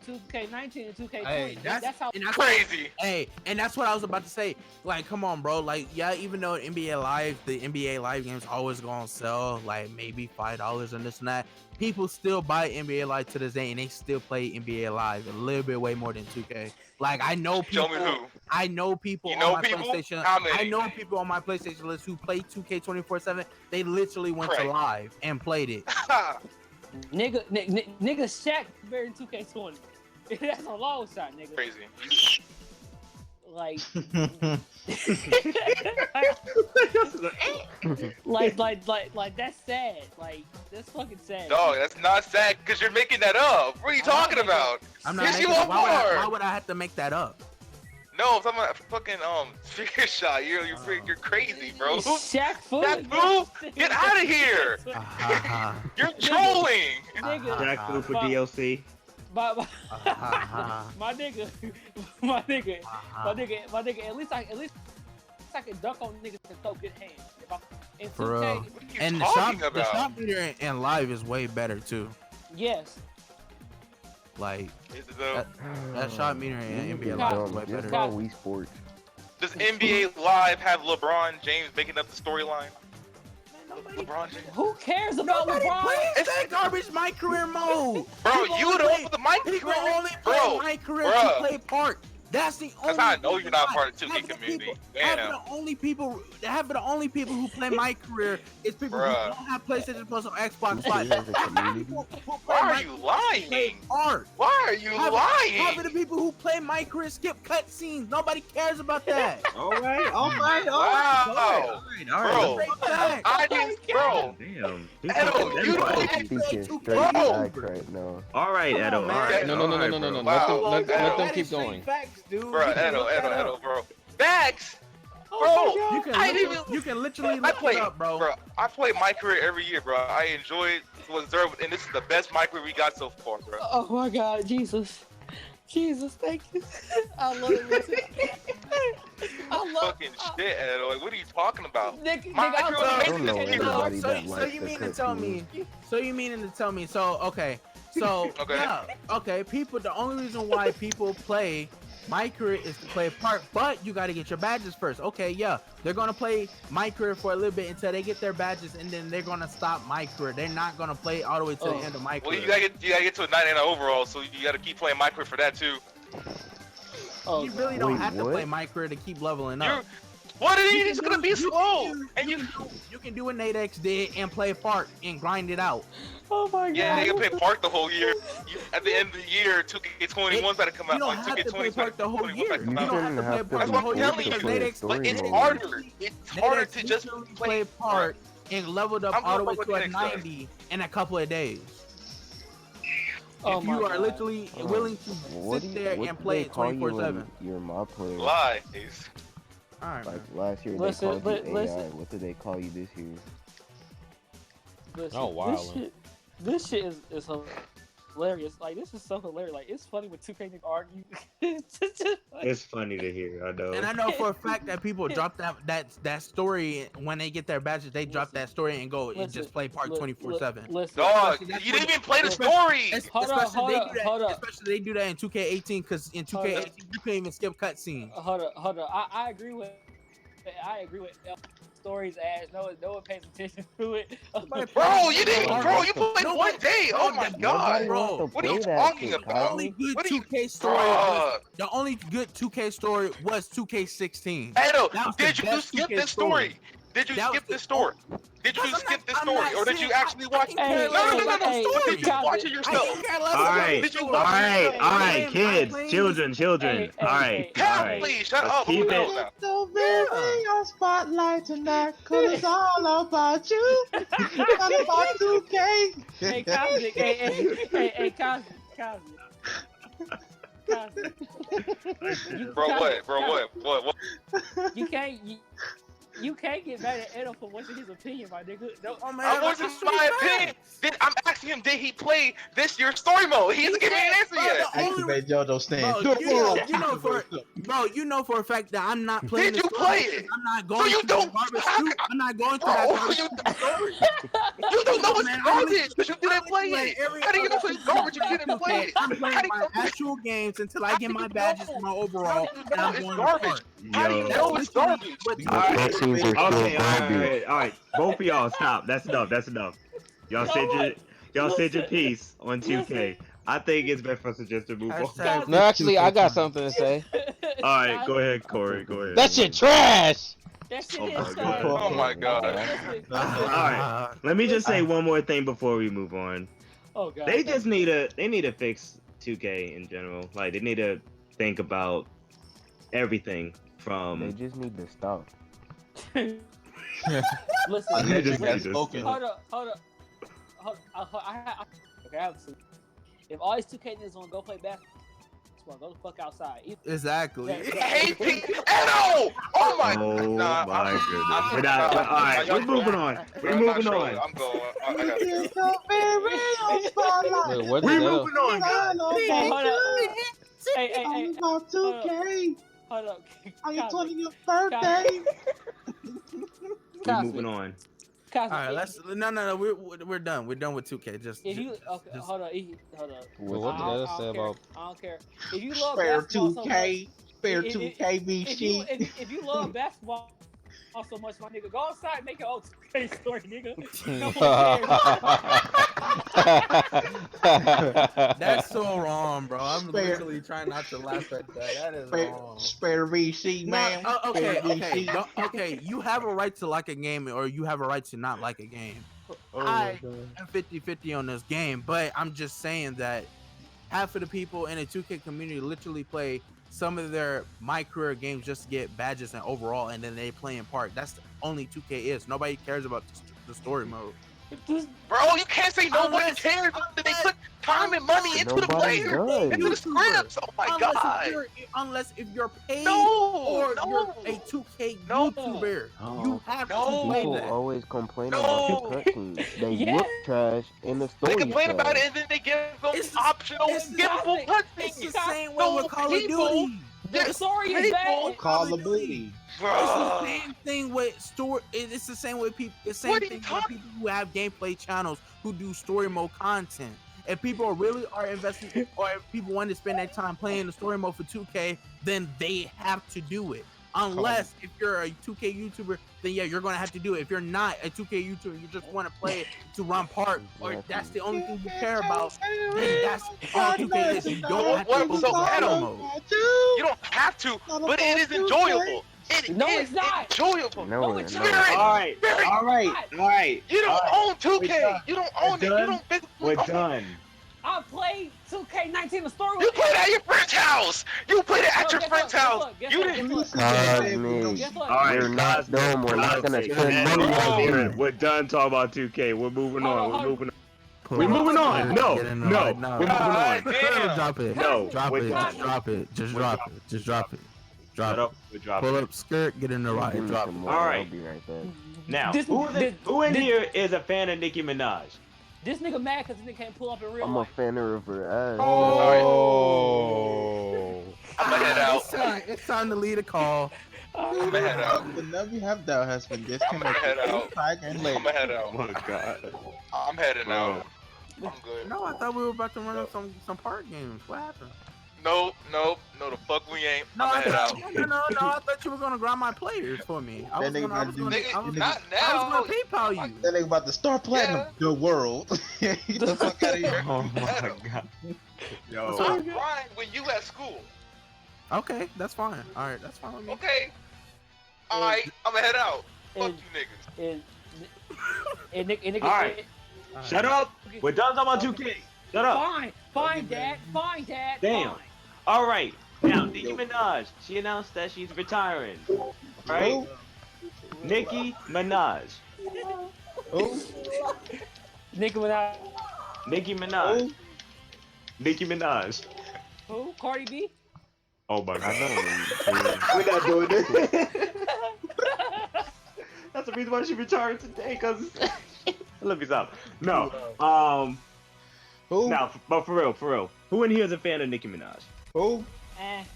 2K19 and 2K20. Hey, that's how and that's Crazy. Hey, and that's what I was about to say. Like, come on, bro. Like, yeah, even though NBA Live, the NBA Live games always gonna sell like maybe $5 and this and that, people still buy NBA Live to this day, and they still play NBA Live a little bit way more than 2K. Like, I know people. Show me who. I know people You on know my people? PlayStation. How many? I know people on my PlayStation list who play 2K 24/7. They literally went to Right. live and played it. nigga Shaq better than 2K20. That's a long shot, nigga. Crazy. Like, that's sad. Like, that's fucking sad. Dog, that's not sad because you're making that up. What are you talking about? I'm not. Yes, making you it. Why are. would I have to make that up? No, I'm talking about fucking figure shot. You're crazy, bro. Shaq Fu. Shaq Fu? Get out of here. You're trolling. Nigga, Jack Fu for Fuck. DLC. my nigga, at least I can dunk on niggas and throw good hands. If I, in 2K, For real. What are you And the talking shot about? meter in live is way better too. yes. Like Is it though? that shot meter in NBA Dumb. Live is way Just better. God. Wii Sports. Does NBA Live have LeBron James making up the storyline? LeBron James. Who cares about Nobody LeBron? plays that garbage my career mode. Bro, People you only know play- for the mic People career. only play Bro, my career bruh. to play part. That's the only. That's how I know you're reason not why. part of the 2K Half the community. people- Damn. Half of the only people who play my career is people Bruh. who don't have PlayStation Plus or Xbox Who Live. plays as a community? People who play Why my are you career play lying? art. Why are you Half of lying? the people who play my career skip cutscenes. Nobody cares about that. All right, all right. Wow. Bro, Straight facts. I just, bro. Damn. Edo, you Bro, don't speaking straight Bro. facts right now. All right, Come Edo. on, All man. right. No. all right, No. bro. Wow. Let them That keep is straight going. Facts, dude. Bro, You can look that Edo, up. bro. Facts. Oh Bro, You can, I literally, didn't you can literally I look play, it up, bro. I play my career every year, bro. I enjoy it. Was deserved, and this is the best my career we got so far, bro. Oh my God, Jesus, thank you. I love it. I love Fucking shit, Edo. Like, what are you talking about? Nigga, My I career love was I don't know amazing this year. everybody So that you likes mean the to tell me? cutscenes. So you meaning to tell me? So okay, so Okay. yeah, okay. People, the only reason why people play my career is to play a part, but you got to get your badges first. Okay, yeah, they're gonna play my career for a little bit until they get their badges, and then they're gonna stop my career. They're not gonna play all the way to the end of my Well, career. you gotta get to a 99 overall, so you gotta keep playing my career for that too. Oh, You really don't Wait, have to what? play my career to keep leveling You're, up. what are You you? can It's do- gonna be you slow, can do- and you can do what Nate X did and play part and grind it out. oh my God. yeah, you can play Park the whole year. At the end of the year, 2K21's better come You out. don't Like have to play 2K20's part the whole 21's year. better You come don't out. have to play have to part That's the what whole I'm year telling because you. Nate X But it's Story harder. It's harder to just play part and leveled up I'm all the gonna way fuck to with a Nate X, 90 in a couple of days. Oh If my you are God. literally willing to What sit do there what and do play they it call you 24/7. when you're my player? lies. All right, Like man. last year Listen, they called you AI. listen. What do they call you this year? Listen, Oh, wildin'. This shit is hilarious. Like, this is so hilarious. Like, it's funny when 2K niggas argue. It's just like- It's funny to hear. I know. And I know for a fact that people drop that story when they get their badges. They drop that story and go and Listen, just play part 24/7. Listen, Dog, Especially that's you what didn't the- even play the especially- story. Hold up, Especially they hold do up, hold that. up. Especially they do that in 2K18 because in 2K18 you can't even skip cutscenes. hold up. I agree with stories as no one pays attention to it. Bro, you didn't. Bro, you played one day. Oh my god. Bro, What are you Play that talking shit, The about? only good What are you- 2K story was, Bruh. the only good 2K story was 2K16. Edo, That was the did you best skip 2K this story? Did you That was skip the- this story? Did you I'm skip not- this I'm story, not or did you saying- actually I watch? fucking No, care no, less no, no, about no. Hey, Or did you Cosby, watch it I yourself? think I love All it. right, Did you all watch right, it? all right, kids, Hey, children. hey, All right, hey, all Cat, right. please shut Let's up. keep Who it. knows now? So very your spotlight tonight, cause it's all about you. It's all about 2K. Hey, Cosby, hey, Cosby. Bro, what? Bro, what? What? You can't. You can't get mad at Edo for voicing his opinion, my nigga. No, Oh man, I'm voicing my opinion. I'm asking him, did he play this year's story mode? He hasn't given me an answer yet. Activate JoJo stand. Bro, you know for a fact that I'm not playing. Did you play it? I'm not going you to don't- that garbage soup. I'm not going to that garbage story. You don't know it's Man, garbage because you didn't play play it. every How do you know other it's garbage if you didn't play it? I'm playing How do my you know actual games until I get my badges for my overall, and I'm it's going garbage? to How do you know it's garbage? Alright, scenes are still garbage. All right. Both of y'all, stop. That's enough. That's enough. Y'all said your piece on 2K. I think it's best for us to just move on. Hashtag No, actually, I got something to say. All right, go ahead, Corey. Go ahead. That shit trash. That shit Oh is my trash. God. Oh my god. Alright. Let me just say one more thing before we move on. Oh god. They just need to fix 2K in general. Like they need to think about everything They from. just need to stop. Listen. They just Got need to spoken. stop. Hold up. Okay, I have to. If all these 2K niggas want to go play basketball, go the fuck outside. Exactly. Hey, Edo! Oh my Oh Nah, my I'm- goodness. I'm- We're not, all right, y'all we're moving on. We're I'm not moving trolling. on. I'm going. I gotta go. Wait, what We're did that? moving on, guys. Hey, hold up. Hey, about 2K. hold up. Are you Cosmic, 20 your birthday? We're moving on. Cosmic, All right, let's no. We're done. We're done with 2K. Just If you okay, just- hold up. Hold up. Wait, what did I that don't say care. about? I don't care. If you love Spare basketball so much, 2K. Spare if- 2K be if you shit. if you love basketball so much, my nigga, go outside and make your own 2K story, nigga. That's so wrong, bro. I'm Spare- literally trying not to laugh at that. That is Spare, wrong. spare VC, man. Okay, Spare okay, VC. okay. You have a right to like a game, or you have a right to not like a game. I am 50-50 on this game, but I'm just saying that half of the people in the 2K community literally play some of their my career games just to get badges and overall, and then they play in part. That's the only 2K is. Nobody cares about the story mode. Bro, you can't say nobody Unless- cares. They put time and money into the Nobody players, does. into the scripts. Oh my god. Unless if you're paid No, or no. you're a 2K No. YouTuber, Oh. you have No. to play People that. always complain No. about the cutscenes. They Yeah. look trash and the They story complain about trash. it and then they give them It's the- optional it's the- giveable It's the cutscenes. same way with Call of people- Duty. The story is bad. Call of Duty. It's the Bruh. same thing with story. It's the same with people. The same What are you thing with talking- people who have gameplay channels who do story mode content. If people really are investing, or if people want to spend their time playing the story mode for 2K, then they have to do it. Unless if you're a 2K YouTuber, then yeah, you're gonna have to do it. If you're not a 2K YouTuber, you just want to play it to run part, or Exactly. that's the only thing you care about, then that's all 2K is. You don't have to What- go so, to Adam, story mode. You don't have to, but it is enjoyable. It No, is it's not. enjoyable. No, it's no. not. All right, all right, all right. You don't own 2K. done. You don't We're own it. You done. don't physically We're own it. done. I played 2K19 the story. You played at your friend's house. You played it at your friend's house. You didn't. Cosmic. Guess what? All right, We're not Cosmic, dumb. We're not gonna Cosmic, spend money on Cosmic, it. We're done talking about 2K. We're moving Hold on. on, We're hold moving on. Pull We're up. moving on. No, Get in the no. right We're now. moving on. Damn. Drop it. No, Drop we're it. done. Just drop it. Just We're drop done. it. Just drop it. Drop Shut it. up. We're dropping. Pull up skirt. Get in the right. Give me Drop some it. more. All I'll right. be right back. Now, This- who in here is a fan of Nicki Minaj? This nigga mad because this nigga can't pull up in real I'm a life. fan of her ass. Oh. I'm gonna head out. It's time to lead a call. I'm gonna head out. The W have thou has been head disconnected. out. Tag and I'm later. gonna head out. Oh my god. I'm heading Bro. out. I'm good. No, I thought we were about to run some park games. What happened? No, the fuck we ain't. No, I'm I gonna head out. thought, no. I thought you were gonna grind my players for me. I was That nigga gonna, I was gotta gonna, do- Nigga, I was, not I was now. gonna PayPal you. That nigga about to start platinum the world. Get the fuck out of here. Oh my god. Yo. I'm crying when you at school. Okay, that's fine. All right, that's fine with me. Okay. Alright, I'm gonna head out. Fuck And- you niggas. And nigga, All right. Shut up. We're done talking about 2K. Shut up. Fine, Dad. Fine, Dad. Damn. Fine. All right. Now, Nicki Minaj, she announced that she's retiring. Right? Who? Nicki Minaj. Who? Nicki Minaj. Nicki Minaj. Who? Nicki Minaj. Who? Cardi B? Oh my god. I know. We're not doing this. the reason why she retired today. Cause let me stop. No. Who? Now, but for real, who in here is a fan of Nicki Minaj? Who?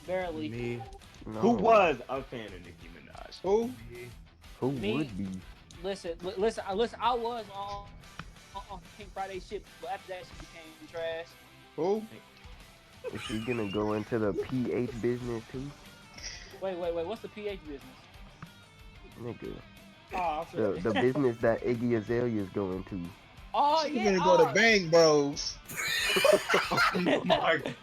Barely. Me. No. Who was a fan of Nicki Minaj? Who? Who Me? would be? Listen. I was on Pink Friday shit, but after that, she became trash. Who? Is she gonna go into the PH business too? Wait. What's the PH business? Nigga. Oh, I'm sorry. The business that Iggy Azalea is going to. Oh, She yeah. gonna go to Bang Bros. Oh my god.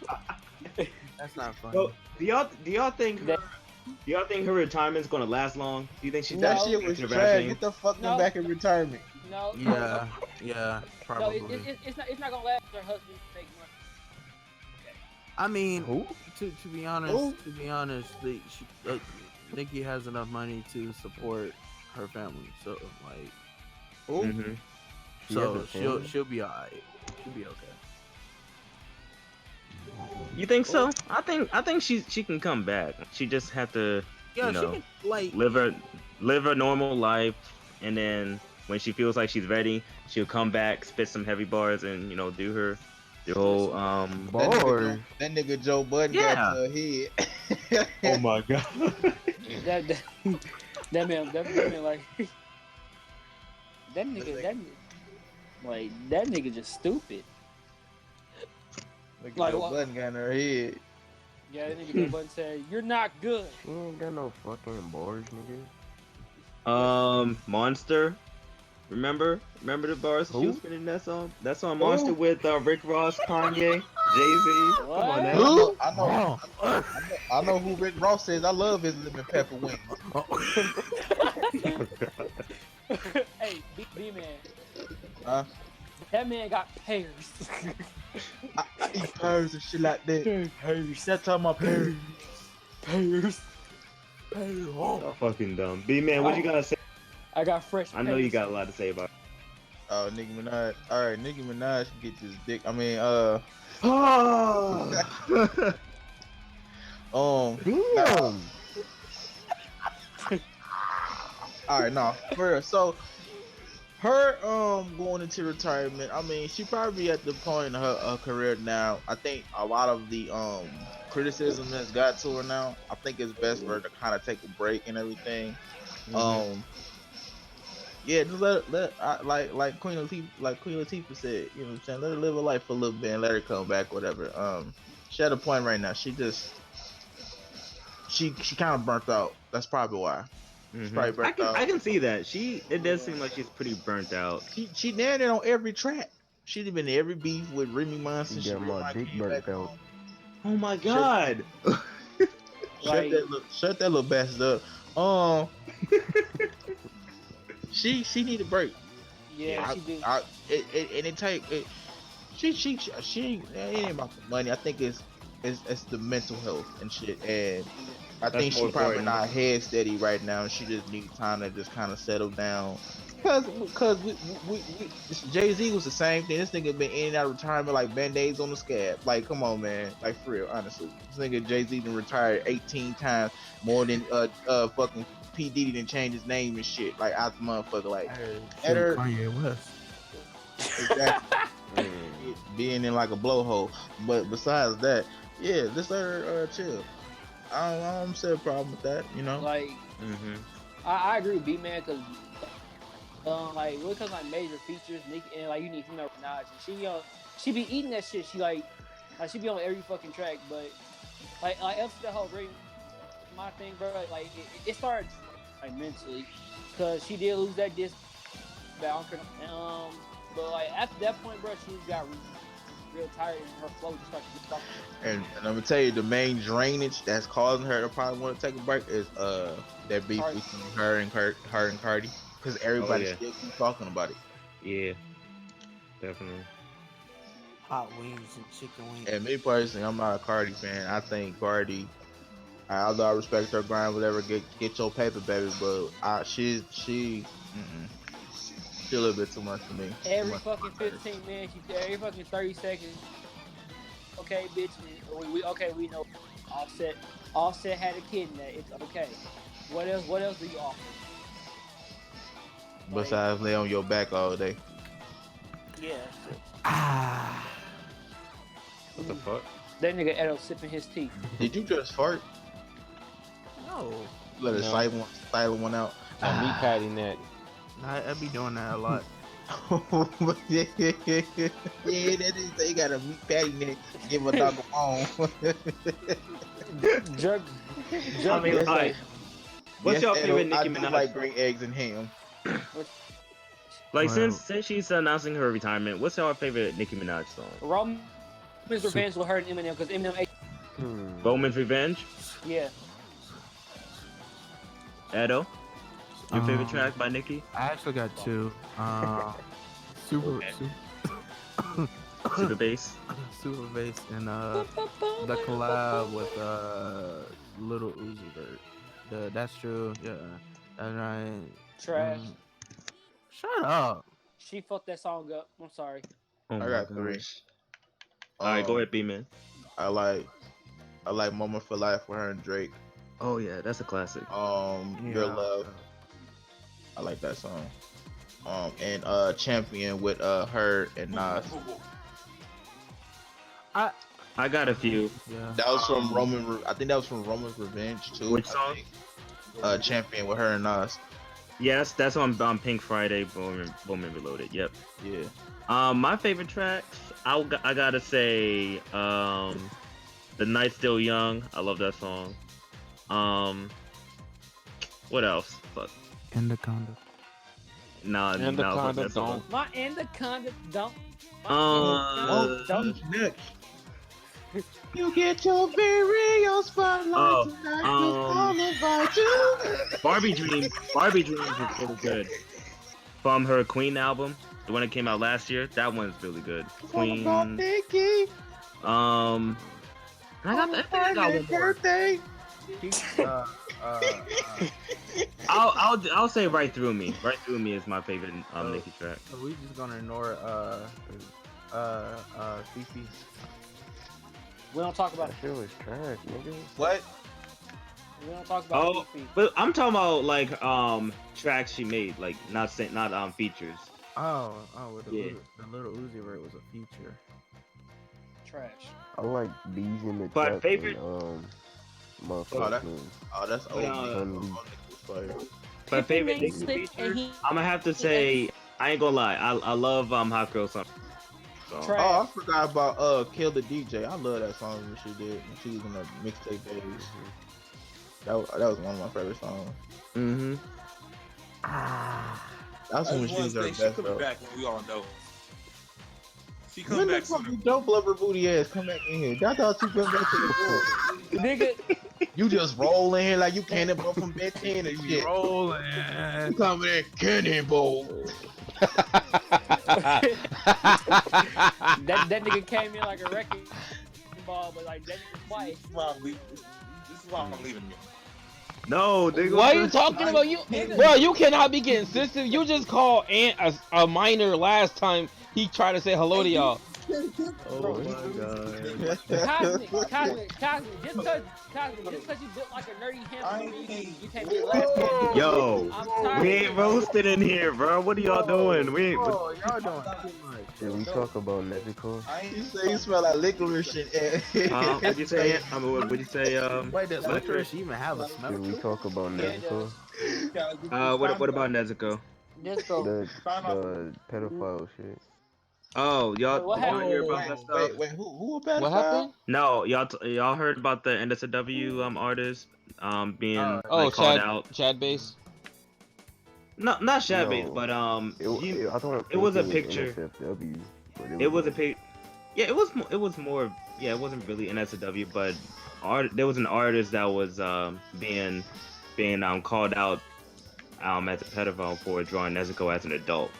That's not funny. So, do y'all think her retirement's gonna last long? Do you think she's That No. shit was into the trash. rap game? Get the fuck them No. back in retirement. No. Yeah, No, probably. it's not gonna last. Her husband make money. I mean, Who? to be honest, Nicki has enough money to support her family, so like, Who? Mm-hmm. She so has a family? she'll be alright. She'll be okay. You think so? I think she can come back. She just have to, Yeah, you she know, can like. live a normal life, and then when she feels like she's ready, she'll come back, spit some heavy bars, and do the whole Bars. That nigga Joe Budden Yeah. got to her head. Oh my god. That man like that nigga just stupid. Nigga Like Joe what? Budden got in her head. Yeah, that nigga Joe Budden said, "You're not good." She ain't got no fucking bars, nigga. Monster. Remember the bars she Who? was spinning that song? That song Monster with Rick Ross, Kanye, Jay-Z. Come on now. Who? I know who Rick Ross is. I love his lemon pepper wings. Hey, B man, Huh? that man got pears. I eat pears and shit like that. Pears. That's all my pears. Pears. So fucking dumb. B-Man, what you gotta say? I got fresh. I know you pears. got a lot to say about it. Oh, Nicki Minaj. All right, Nicki Minaj can get this dick. I mean, Damn. all right, no, for real. So, her going into retirement. I mean, she probably at the point in her career now. I think a lot of the criticism that's got to her now. I think it's best for her to kind of take a break and everything. Yeah, just like Queen Latifah said, you know what I'm saying? Let her live her life for a little bit and let her come back, whatever. She at a point right now. She kind of burnt out. That's probably why. She's probably burnt out. I can see that. It does seem like she's pretty burnt out. She nailed it on every track. She'd been in every beef with Remy Ma since She got my dick burnt out. Oh my god. Like- Shut that little bastard up. She need a break. Yeah, she did. It ain't about the money. I think it's the mental health and shit. And I think more she probably important. not head steady right now. She just needs time to just kind of settle down. Cause we Jay-Z was the same thing. This nigga been in and out of retirement like band-aids on the scab. Like, come on, man. Like, for real, honestly. This nigga Jay-Z been retired 18 times more than fucking P. Diddy didn't change his name and shit. Like, out the motherfucker. Like, at her, Kanye West. exactly. Being in like a blowhole. But besides that, yeah, just let her chill. I don't see a problem with that, you know. Like, I agree with B man because, like, when it comes to like major features, Nicki, and like you need female Minaj, and she be eating that shit. She like she be on every fucking track, but like up to the whole Ray my thing, bro. Like it started like mentally because she did lose that disc bound. But like after that point, bro, she got real tired and her flow just started to get fucked. And I'm gonna tell you, the main drainage that's causing her to probably want to take a break is that beef Cardi. between her and Cardi, because everybody yeah. still keep talking about it. Yeah. Definitely. Hot wings and chicken wings. And me personally, I'm not a Cardi fan. I think Cardi, although I respect her grind, whatever, get your paper, baby, but she a little bit too much for me. Every fucking 15 minutes, every fucking 30 seconds. Okay, bitch. We know. Offset had a kid in that. It's okay. What else do you offer? Besides lay on your back all day. Yeah. Ah. What the fuck? That nigga Edo sipping his tea. Did you just fart? No. Let a No. silent one out. A meat patty neck. I be doing that a lot. Yeah, that is they got a meat patty neck. Give a dog a bone. Jerk. I mean, alright. What's your favorite Nicki I do Minaj? like green eggs and ham. Like Well- since she's announcing her retirement, what's your favorite Nicki Minaj song? Roman's Revenge with her and Eminem because Eminem ate. Bowman's Revenge. Yeah. Edo. Your favorite track by Nicki? I actually got two. Super, Okay. super, Super bass. super bass and the collab with Little Uzi Vert. That's true. Yeah, that's right. Trash. Shut up. She fucked that song up. I'm sorry. Oh I my got three. gosh. Alright, go ahead, B-Man. I like Moment for Life with her and Drake. Oh yeah, that's a classic. Your Love. I like that song. And Champion with her and Nas. I got a few. Yeah. That was from I think that was from Roman's Revenge too. Which I song? think. Champion with her and Nas. Yes, that's on Pink Friday, Bowman Reloaded. Yep. Yeah. My favorite tracks, I gotta say, The Night's Still Young. I love that song. What else? Fuck. Anaconda. Nah, Anaconda that's all. don't. My anaconda don't. Don't. Next. You get your very own spotlight Oh, tonight. I'll invite you. Barbie Dreams. Barbie Dreams is really good. From her Queen album, the one that came out last year. That one's really good. Queen. Nicki. I got that. I got one more. Birthday. I'll say Right Through Me. Right Through Me is my favorite Nicki track. So we just gonna ignore Fifi. We don't talk about That shit was trash, nigga. What? We don't talk about Oh, Fifi. but I'm talking about like tracks she made, like not features. With the, Yeah. the Little Uzi Vert was a feature. Trash. I like Bees in the But Trap favorite- and, that- motherfucking Oh, that's old. Sunny. My favorite Pippin' Nicki ain't slick feature. and he I'm gonna have to say I ain't gonna lie. I love Hot Girl Summer. So, Trash. Oh, I forgot about Kill the DJ. I love that song when she did when she was in the mixtape days. That was one of my favorite songs. mm-hmm. That's when she was her She best coming though. back when we all know. She When coming the back fuck sooner. you don't love her booty ass come back in here? I thought you come back to the floor. Nigga, You just roll in here like you cannonball from bed 10 and shit. Rolling. You come in cannonball. that nigga came in like a wrecking ball, but like that nigga twice. This is why I'm leaving you. No, nigga. Why are you talking about you? Bro, you cannot be getting sensitive. You just called Ant a minor last time he tried to say hello to y'all. Oh my god. Cosmic, just cause you built like a nerdy hamster, you can't be last. Yo, I'm tired. we ain't roasted in here, bro. What are y'all doing? We ain't. Oh, y'all doing too much. Did we talk about Nezuko? You say you smell like licorice and What'd you say? What'd you say? Wait, does licorice even have a smell? Did we talk about Nezuko? What about Nezuko? Just go. The pedophile shit. Oh, y'all What y'all hear happened? about that stuff? wait, who a pedophile? What happened? No, y'all heard about the NSW artist being Oh, like called out? Chad Base. No, not Shabby, No. but I thought it was a think picture. NSFW, but it was a pic. Yeah, it was more. Yeah, it wasn't really NSW, but there was an artist that was being called out as a pedophile for drawing Nezuko as an adult.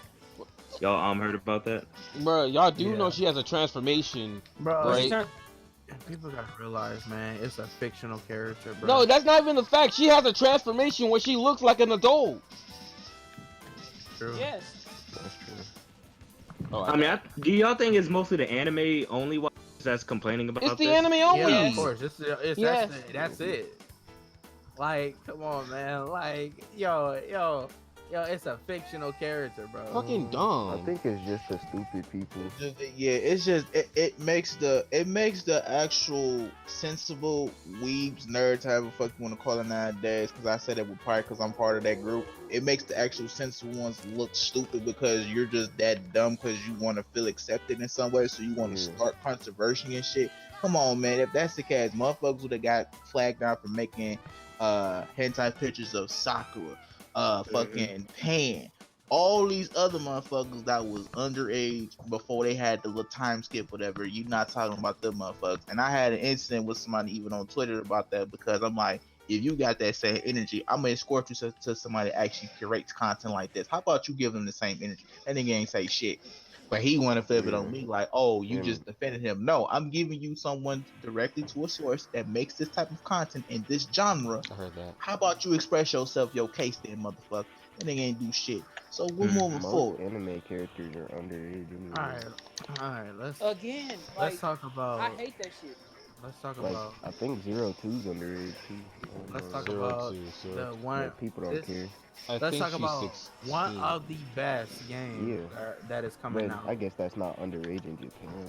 Y'all heard about that? Bro, y'all do Yeah. know she has a transformation. Bro, Right. people gotta realize, man, it's a fictional character, bro. No, that's not even the fact. She has a transformation where she looks like an adult. true. Yes. That's true. Oh, I mean, do y'all think it's mostly the anime only ones that's complaining about it's the this? anime only. Yeah, of course. Yes. That's it. Like, come on, man. Like, yo. Yo, it's a fictional character, bro. Fucking I dumb. think it's just the stupid people. Yeah, it's just it makes the actual sensible weebs nerds, however the fuck you want to call it nowadays. Because I said it with pride because I'm part of that group. It makes the actual sensible ones look stupid because you're just that dumb because you want to feel accepted in some way, so you want to start controversy and shit. Come on, man. If that's the case, motherfuckers would have got flagged down for making hentai pictures of Sakura, fucking Pan, all these other motherfuckers that was underage before they had the little time skip, whatever. You not talking about them motherfuckers. And I had an incident with somebody even on Twitter about that because I'm like, if you got that same energy, I'm gonna escort you to somebody that actually curates content like this. How about you give them the same energy? That nigga ain't say shit. But he want to flip it on me like, oh, you just defended him. No, I'm giving you someone directly to a source that makes this type of content in this genre. I heard that. How about you express yourself, your case then, motherfucker? That nigga ain't do shit. So we're moving Most forward. anime characters are underage anyway. Alright, let's Like, talk about. I hate that shit. Let's talk Like, about. I think 02's underage too. Let's talk Zero about two, the zero one. But people don't care. I Let's think talk she's about 16. one of the best games that is coming But out. I guess that's not underage in Japan.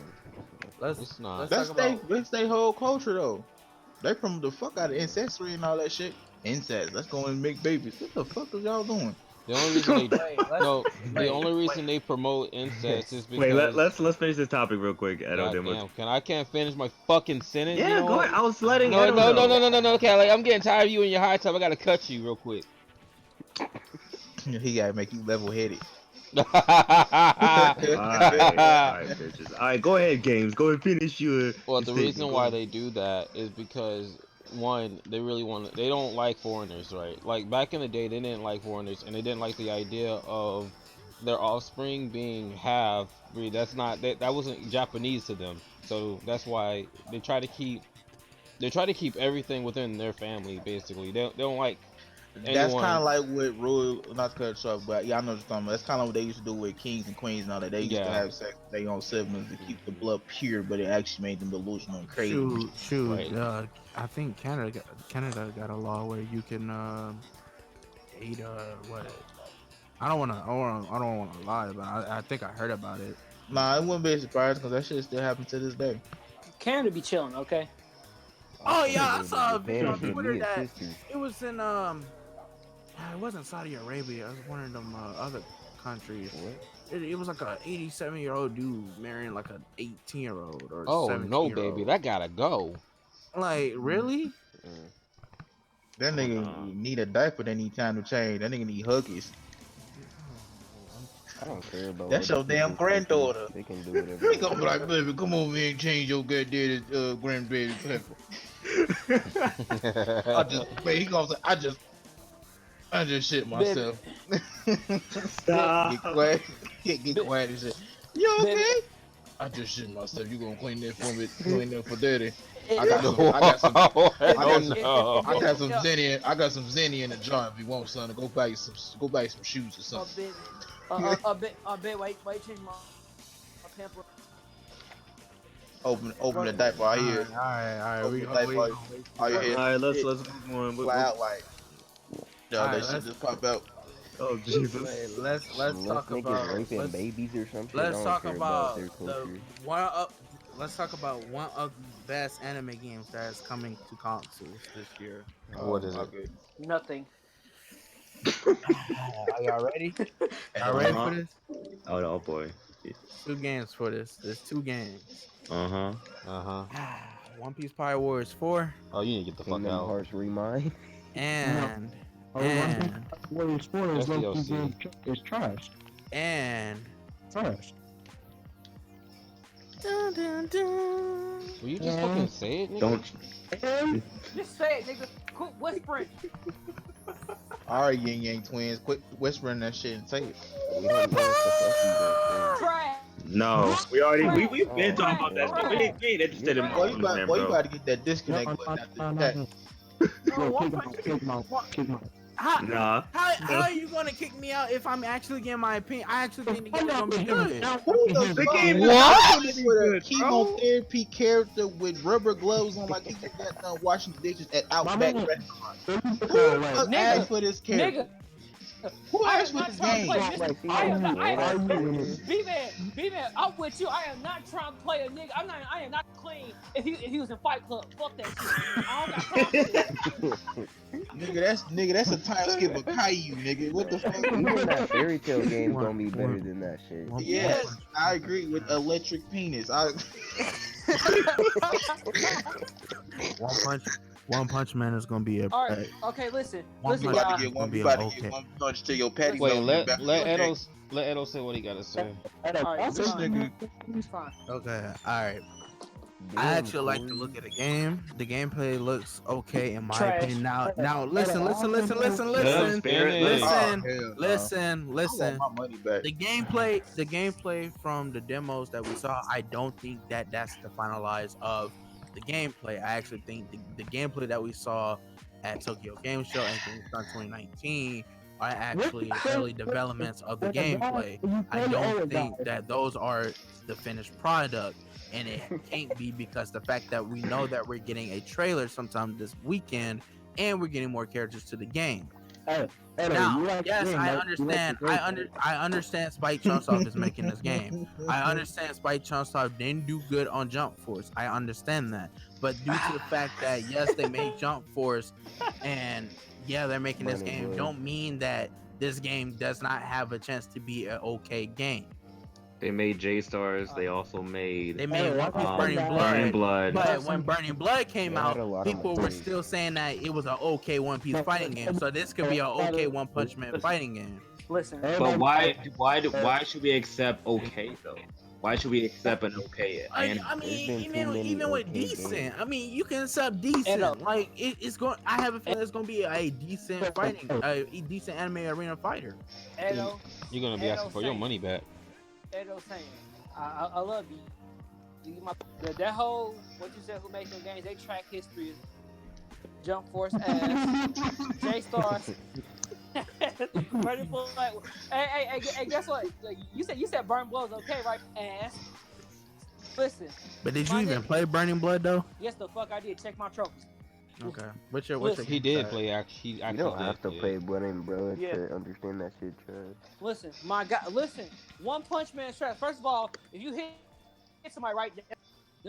Let's It's not. let's That's talk about. they whole culture though. They promote the fuck out of ancestry and all that shit. Incest. Let's go and make babies. What the fuck is y'all doing? The only reason they let's- the only reason they promote incest is because Wait, let's finish this topic real quick. Edo, then we'll- Damn, I can't finish my fucking sentence? Yeah, you know go what? ahead. I was letting No, Edo no, know. no, no, no, no, no. Okay, like I'm getting tired of you and your high top. I gotta cut you real quick. He gotta make you level headed. Alright, bitches. Alright, go ahead, games. Go and finish your. Well, your the statement. reason Go why ahead. they do that is because one, they don't like foreigners, right? Like back in the day, they didn't like foreigners, and they didn't like the idea of their offspring being half breed. That wasn't Japanese to them, so that's why they try to keep everything within their family. Basically, they don't like anyone. That's kind of like with royal, not to cut it short, but yeah, I know what you're talking about. That's kind of what they used to do with kings and queens and all that. They used to have sex with their own siblings to keep the blood pure, but it actually made them delusional and crazy. Shoot. Right. I think Canada got a law where you can eat what? I don't want to lie, but I think I heard about it. Nah, I wouldn't be surprised because that shit still happens to this day. Canada be chilling, okay? Oh yeah, I saw a video on Japan Twitter is that history. it was in it wasn't Saudi Arabia. It was one of them other countries. It was like a 87-year-old dude marrying like an 18-year-old or Oh 17-year-old. no, baby, that gotta go. Like really? That nigga need a diaper. They need time to change. That nigga need huggies. I don't care about. That's what your the damn people granddaughter. They can do whatever. He gonna be like, baby, come over here and change your goddaddy grandbaby pepper. He gonna say, I just shit myself. Stop. Get quiet. Get quiet and shit. You okay? Baby. I just shit myself. You gonna clean that for me? Clean that for daddy. It- I got some Yeah. zenny. I got some zenny in the jar. If you want, son, go buy you some shoes or A something. bit. Wait, change my pamper. Open the diaper. I hear. All right. Open We the gonna diaper. All you hear. Alright, let's move on. Fly out like. Yo, Alright, that shit let's- just pop out. Oh Jesus. let's Unless talk niggas about raping babies or something. I let's don't talk care about their the culture. let's talk about one of the best anime games that is coming to consoles this year. What is it? Okay. Nothing. Are y'all ready? Y'all ready for this? Oh boy. 2 games for this. There's 2 games. Uh huh. One Piece Pirate Warriors 4 Oh, you need to get the fuck Kingdom out. Hearts Remind. and Warriors 4 That's is low DLC. key is trash. and Trash. dun, dun, dun. Will you just fucking say it, nigga? Don't. Just say it, nigga. Quit whispering. Alright, Yin Yang twins, quit whispering that shit and say it. We don't know what the fuck Trash. No. We've been talking about that stuff. We ain't interested in Boy, you more, about, boy, you about to get that disconnect button after that. Kick him out. Nah. How are you gonna kick me out if I'm actually getting my opinion? I actually think the game's gonna be good. Who the The fuck game is what? with a chemotherapy character with rubber gloves on like he just got done washing the dishes at Outback nigga. restaurant? Who the fuck Nigga. asked for this character? Nigga. Who I asked am for not this trying to game? play Like, this. see, I am not. all that shit. B-man, I'm with you. I am not trying to play a nigga. I am not clean. If he was in Fight Club, fuck that shit. I don't got time for this. Nigga, that's a time skip of Caillou, nigga. What the fuck? Even that fairy tale game One- gonna be better one- than that shit. one- Yes, Yes. I agree with electric penis. One Punch Man is gonna be a. All right. Okay. Listen. One Listen, You punch about y'all. to get one. Gonna be You about to okay. get one punch to your patty. Wait, zone in the back let of your neck. Edo say what he gotta say. All right. This It's fine. nigga. It's fine. Okay, all right. I Damn, actually like to Corey. look at the game. The gameplay looks okay in my Trash. opinion. Now, listen. Yeah, spirit, Listen. I want my money back. The gameplay from the demos that we saw, I don't think that that's the finalized of the gameplay. I actually think the gameplay that we saw at Tokyo Game Show and Gamescom 2019 are actually early developments of the gameplay. I don't think that those are the finished product, and it can't be because the fact that we know that we're getting a trailer sometime this weekend and we're getting more characters to the game. Now, yes, I understand. I understand Spike Chunsoft is making this game. I understand Spike Chunsoft didn't do good on Jump Force. I understand that. But due to the fact that yes, they made Jump Force, and yeah, they're making this Money, game, boy. don't mean that this game does not have a chance to be an okay game. They made J Stars. They also They made made One Piece Burning Blood. Burning Blood. But when Burning Blood came They had a out, lot of people were mistakes. still saying that it was an okay One Piece fighting game. So this could be an okay One Punch Man fighting game. Listen. But why should we accept okay though? Why should we accept an okay? I There's been mean, too many even with okay decent, games. I mean, you can sub decent. Like it's going. I have a feeling it's going to be a decent fighting, a decent anime arena fighter. Edo. You're gonna be asking for your money back. Edo saying, I love you. That whole what you said, who makes them games? They track history. Jump Force ass. J Stars. Ready for like, hey, guess what? Like, you said Burn Blows, okay, right? Ass. Listen. But did you My even nigga. play Burning Blood though? Yes, the fuck I did. Check my trophies. Okay. What's your He did play. He You actually don't did have to play. play Blood Blood Yeah. to understand that shit trash. Listen, my God. Listen, One Punch Man trash. First of all, if you hit somebody right there,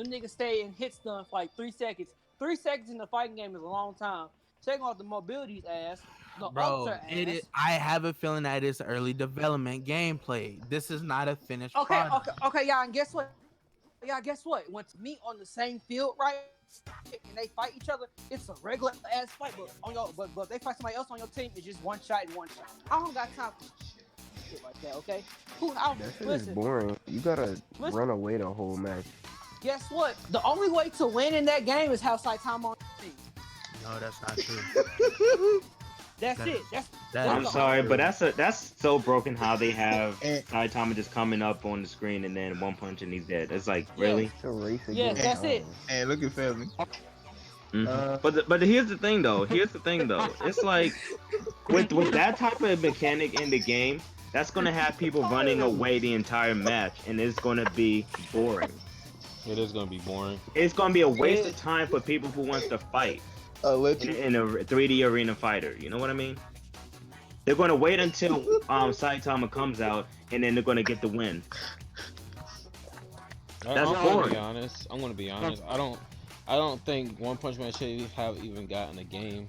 them niggas stay in hit stun for like 3 seconds. 3 seconds in the fighting game is a long time. Checking off the mobility's ass. The Bro, ultra it ass. is. I have a feeling that it's early development gameplay. This is not a finished product. Okay, y'all, and guess what? Guess what? When to meet on the same field, right? And they fight each other, it's a regular ass fight. But on your, but if they fight somebody else on your team, it's just one shot and one shot. I don't got time for shit like that. Okay? That shit is Listen, boring. You gotta Listen. run away the whole match. guess what? The only way to win in that game is have Saitama on your team. No, that's not true. That's That- it. that I'm is sorry, true. but that's so broken how they have And- Saitama just coming up on the screen and then one punch and he's dead. It's like really. It's a race Yes, against that's it. time. Hey, look at family. But here's the thing though. It's like with that type of mechanic in the game, that's gonna have people running away the entire match, and it's gonna be boring. It is gonna be boring. It's gonna be a waste of time for people who wants to fight in a 3D arena fighter. You know what I mean? They're gonna wait until Saitama comes out, and then they're gonna get the win. That's I'm gonna boring. be honest. I'm gonna be honest. I don't think One Punch Man should have even gotten a game.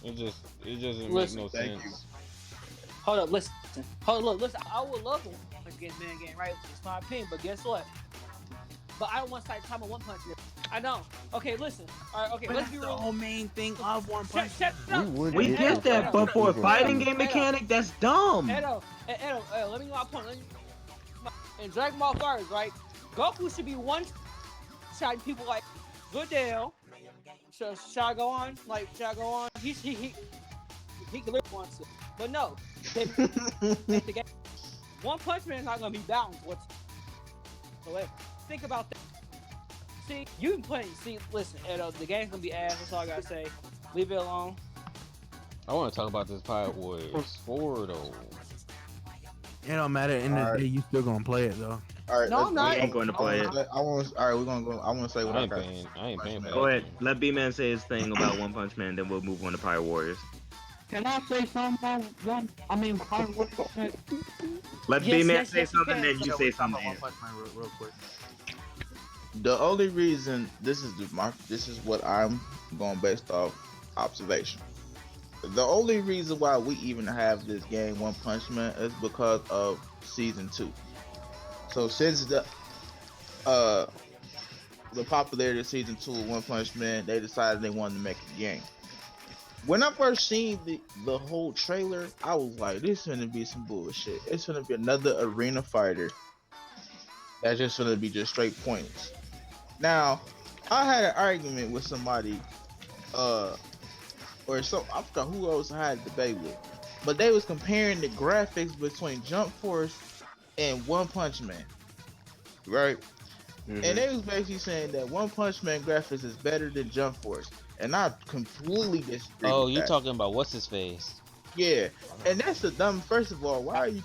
It doesn't make Listen, no thank sense. Hold up, listen. Listen. I would love to against Man game, right? It's my opinion, but guess what? But I don't want Saitama One Punch Man. I know. Okay, listen. All right, okay, But let's that's be the real. whole main thing of One Punch. Shut up. We get that, but for a fighting game mechanic, that's dumb. Edo, let me know my point. In Dragon Ball FighterZ, right? Goku should be one shot people like Goodell. Should I go on? He can live once. But no. The game. One Punch Man is not gonna be balanced whatsoever. Think about that. See, you can play. See, listen, Edo, the game's gonna be ass. That's all I gotta say. Leave it alone. I want to talk about this Pirate Warriors 4 though. It don't matter. In the Alright. day, you still gonna play it though. All right, No, I'm not. We ain't going to play it. I want. All right, we're gonna go. I want to say what I I ain't got. paying. I ain't paying for that. Go ahead. game. Let B-Man say his thing about One Punch Man, then we'll move on to Pirate Warriors. Can I say something about one? I mean, Hard Work. Let Yes, B-Man yes, say yes, you something, can. then you Yeah, say we're talking about something. One Punch Man real quick. The only reason this is what I'm going based off observation. The only reason why we even have this game One Punch Man is because of season 2. So since uh the popularity of season 2 of One Punch Man, they decided they wanted to make a game. When I first seen the whole trailer, I was like, this is gonna be some bullshit. It's gonna be another arena fighter that's just gonna be just straight points. Now, I had an argument with somebody, uh, or some I forgot who else I had a debate with, but they was comparing the graphics between Jump Force and One Punch Man, right? And they was basically saying that One Punch Man graphics is better than Jump Force, and I completely disagree Oh, with you that. talking about what's his face? Yeah, and that's the dumb. First of all, why are you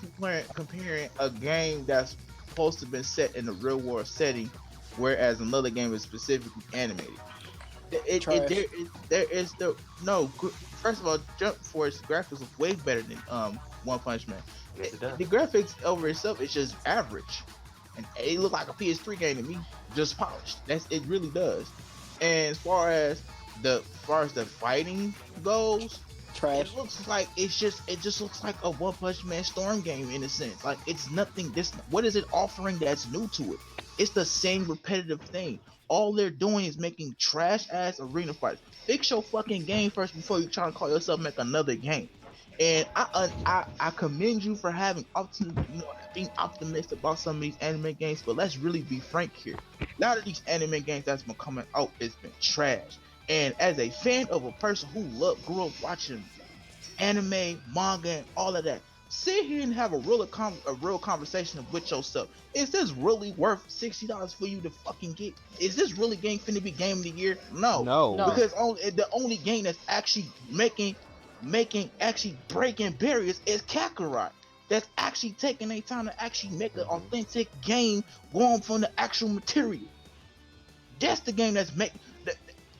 comparing a game that's supposed to be set in a real world setting, whereas another game is specifically animated? Trash. There is the no. First of all, Jump Force graphics look way better than One Punch Man. Yes, it does. The graphics over itself is just average, and it look like a PS3 game to me, just polished. That's it really does. And as far as the fighting goes, Trash. it looks like it just looks like a One Punch Man Storm game in a sense. Like it's nothing. What is it offering that's new to it? It's the same repetitive thing. All they're doing is making trash ass arena fights. Fix your fucking game first before you try to call yourself make another game. And I commend you for being optimistic about some of these anime games, but let's really be frank here. A lot of these anime games that's been coming out, it's been trash. And as a fan of a person who grew up watching anime, manga, and all of that, sit here and have a real conversation with yourself. Is this really worth $60 for you to fucking get? Is this really game finna be game of the year? No, No. No. because the only game that's actually actually breaking barriers is Kakarot. That's actually taking their time to actually make an authentic game going from the actual material. That's the game that's make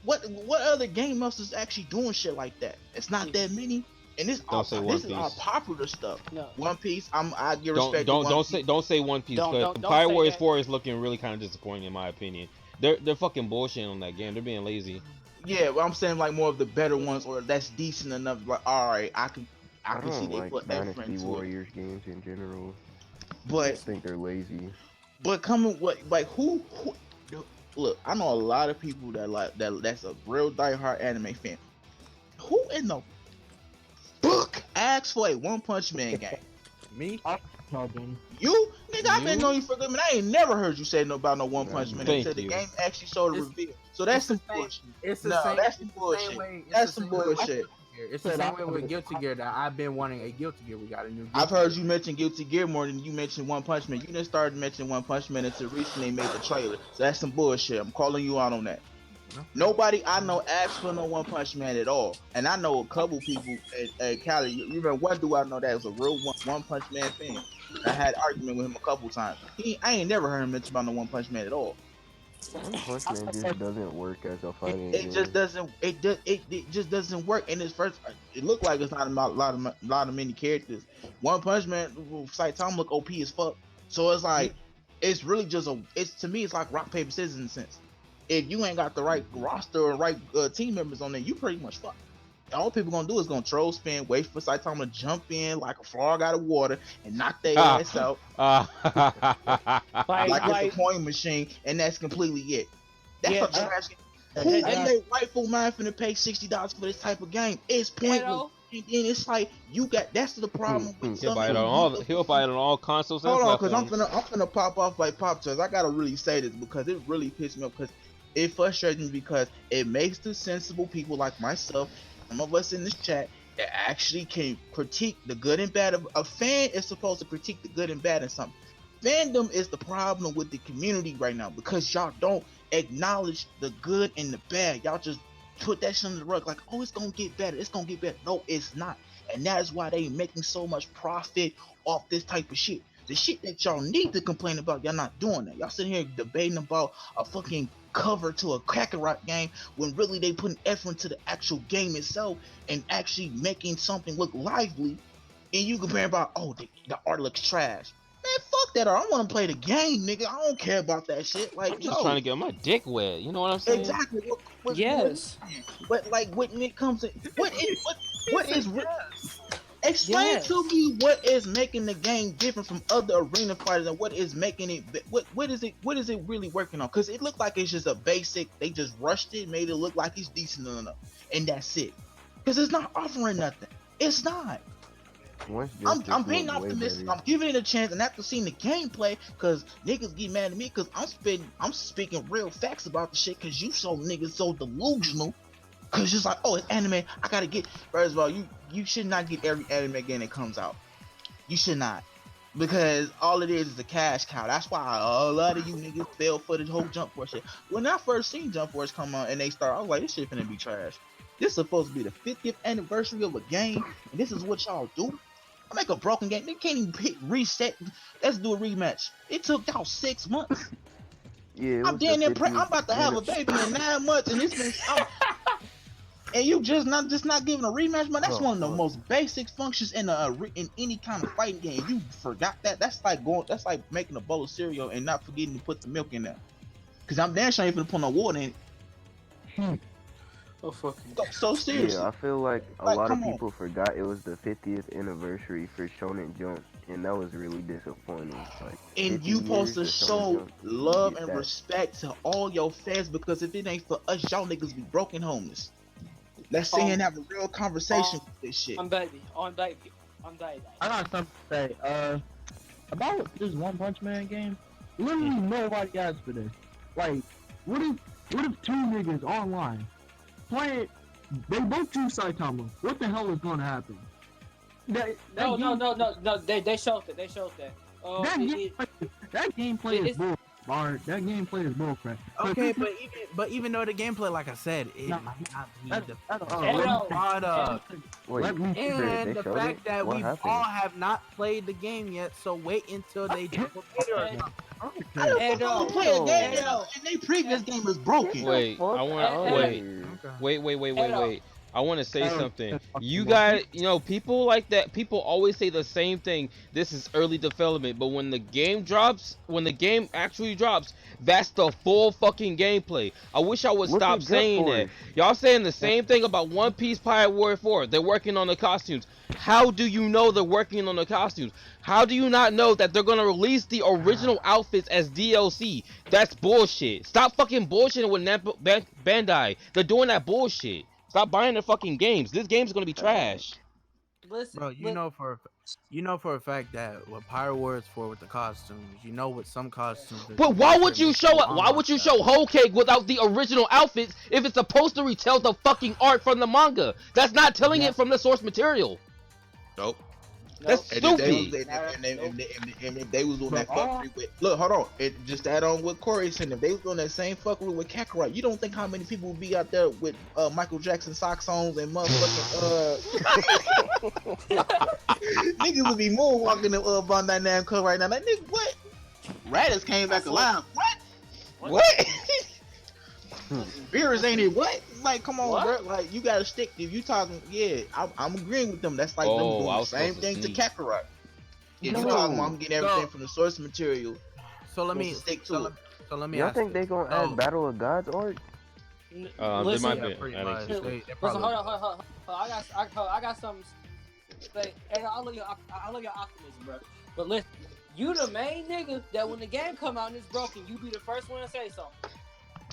what other game else is actually doing shit like that? It's not that many. And Don't say One this is all Piece. popular stuff. No. One Piece, I give Don't respect don't to One don't Piece. say don't say One Piece because Don't Fire say Warriors that. 4 is looking really kind of disappointing in my opinion. They're fucking bullshit on that game. They're being lazy. Yeah, but I'm saying like more of the better ones or that's decent enough. Like, all right, I I can see don't they like put effort Dynasty into it. Warriors games in general. I But just think they're lazy. coming what like who look, I know a lot of people that like that's a real diehard anime fan. Who in the book asked for a One Punch Man game? Me? You nigga, I've been You? knowing you for good man. I ain't never heard you say no about no One Punch Man Thank until the you. game actually showed the It's- reveal. So that's it's the some same- bullshit. It's the No, same. that's it's some the bullshit. same way- it's That's the some same way with bullshit. Guilty Gear. It's the same way with Guilty Gear that I've been wanting a Guilty Gear. We got a new. I've Guilty heard Gear. you mention Guilty Gear more than you mentioned One Punch Man. You didn't start mentioning One Punch Man until recently they made the trailer. So that's some bullshit. I'm calling you out on that. Nobody I know asked for no One Punch Man at all. And I know a couple people at Cali. You remember one dude I know that was a real One Punch Man fan. I had argument with him a couple times. I ain't never heard him mention about no One Punch Man at all. One Punch Man just doesn't work as a fighting It game. just doesn't. It just doesn't work. And it's first. It looked like it's not a lot of many characters. One Punch Man, Saitama look OP as fuck. So it's like, it's really just It's to me, it's like rock paper scissors in a sense. If you ain't got the right roster or right team members on there, you pretty much fuck. All people gonna do is gonna troll spin, wait for Saitama to jump in like a frog out of water and knock their ass out like it's a coin machine, and that's completely it. That's Yeah, a trash game. that- Who that- in their rightful mind finna pay $60 for this type of game? It's pointless. Ghetto. And then it's like that's the problem with He'll some buy it of on these all. He'll buy it on all consoles and Hold on, because platforms. I'm finna pop off like Pop Tarts. I gotta really say this because it really pissed me off because it frustrates me because it makes the sensible people like myself, some of us in this chat, that actually can critique the good and bad of a fan is supposed to critique the good and bad in something. Fandom is the problem with the community right now because y'all don't acknowledge the good and the bad. Y'all just put that shit on the rug like, oh, it's gonna get better. It's gonna get better. No, it's not. And that is why they making so much profit off this type of shit. The shit that y'all need to complain about, y'all not doing that. Y'all sitting here debating about a fucking cover to a Kakarot game when really they putting effort into the actual game itself and actually making something look lively. And you compare about, oh, the art looks trash. Man, fuck that art. I want to play the game, nigga. I don't care about that shit. Like, I'm just no. trying to get my dick wet. You know what I'm saying? Exactly. Yes. But like when it comes to what is explain Yes. to me what is making the game different from other arena fighters and what is making it what is it really working on? Because it looked like it's just a basic. They just rushed it, made it look like it's decent enough, and that's it. Because it's not offering nothing. It's not. I'm being optimistic. I'm giving it a chance, and after seeing the gameplay, cause niggas get mad at me, cause I'm speaking real facts about the shit, cause you so niggas so delusional, cause just like, oh, it's anime, I gotta get. First of all, you should not get every anime game that comes out. You should not, because all it is a cash cow. That's why a lot of you niggas fell for the whole Jump Force shit. When I first seen Jump Force come out and they start, I was like, this shit finna be trash. This is supposed to be the 50th anniversary of a game, and this is what y'all do. I make a broken game. They can't even reset. Let's do a rematch. It took y'all 6 months. Yeah, I'm damn near I'm about to have a baby in 9 months, and it's been. And you just not giving a rematch, man. That's one of the most basic functions in any kind of fighting game. You forgot that. That's like making a bowl of cereal and not forgetting to put the milk in there. Cause I'm damn sure ain't gonna put no water in it. Oh fucking. So seriously. Yeah, I feel like a lot of people forgot it was the 50th anniversary for Shonen Jump, and that was really disappointing. Like, and you supposed to show love and respect to all your fans, because if it ain't for us, y'all niggas be broken homeless. Let's sit here and have a real conversation with this shit. On baby. I got something to say. About this One Punch Man game. Literally nobody asked for this. Like, what if two niggas online play it? They both choose Saitama. What the hell is gonna happen? No. They showed that. They showed that. That gameplay is bull. That gameplay is bullcrap. Okay, but even though the gameplay, like I said, it might not be the product. Wait, And the fact that we all have not played the game yet, so wait until they do I don't play a game, and their previous game is broken. Wait, wait. I want to say something. You guys, people like that, people always say the same thing. This is early development, but when the game actually drops, that's the full fucking gameplay. I wish I would stop saying that. Y'all saying the same thing about One Piece Pirate Warrior 4. They're working on the costumes. How do you know they're working on the costumes? How do you not know that they're gonna release the original outfits as DLC? That's bullshit. Stop fucking bullshitting with Bandai. They're doing that bullshit. Stop buying their fucking games. This game's gonna be trash. Listen, bro, you know for a fact that with Pirate Warriors 4 with the costumes, with some costumes. But why would you show Whole Cake without the original outfits if it's supposed to retell the fucking art from the manga? That's not telling it from the source material. Nope. That's stupid. And if they was on that fuckery with, look, hold on, just add on what Corey said. If they was on that same fuckery with Kakarot, you don't think how many people would be out there with Michael Jackson socks on and motherfucking niggas would be moonwalking the Bandai Namco right now. Like, nigga, what? Raditz came back alive. What? Beerus ain't it? What? Like, come on, bro. Like, you gotta stick. If you talking, I'm agreeing with them. That's like them doing the same thing to Kakarot. If you talking, I'm getting everything from the source material. So let me stick to it. So let me. Y'all think they gonna add Battle of Gods art? They might be. Listen, hold on. I got something to say. And I love your optimism, bro. But listen, you the main nigga that when the game come out and it's broken, you be the first one to say something.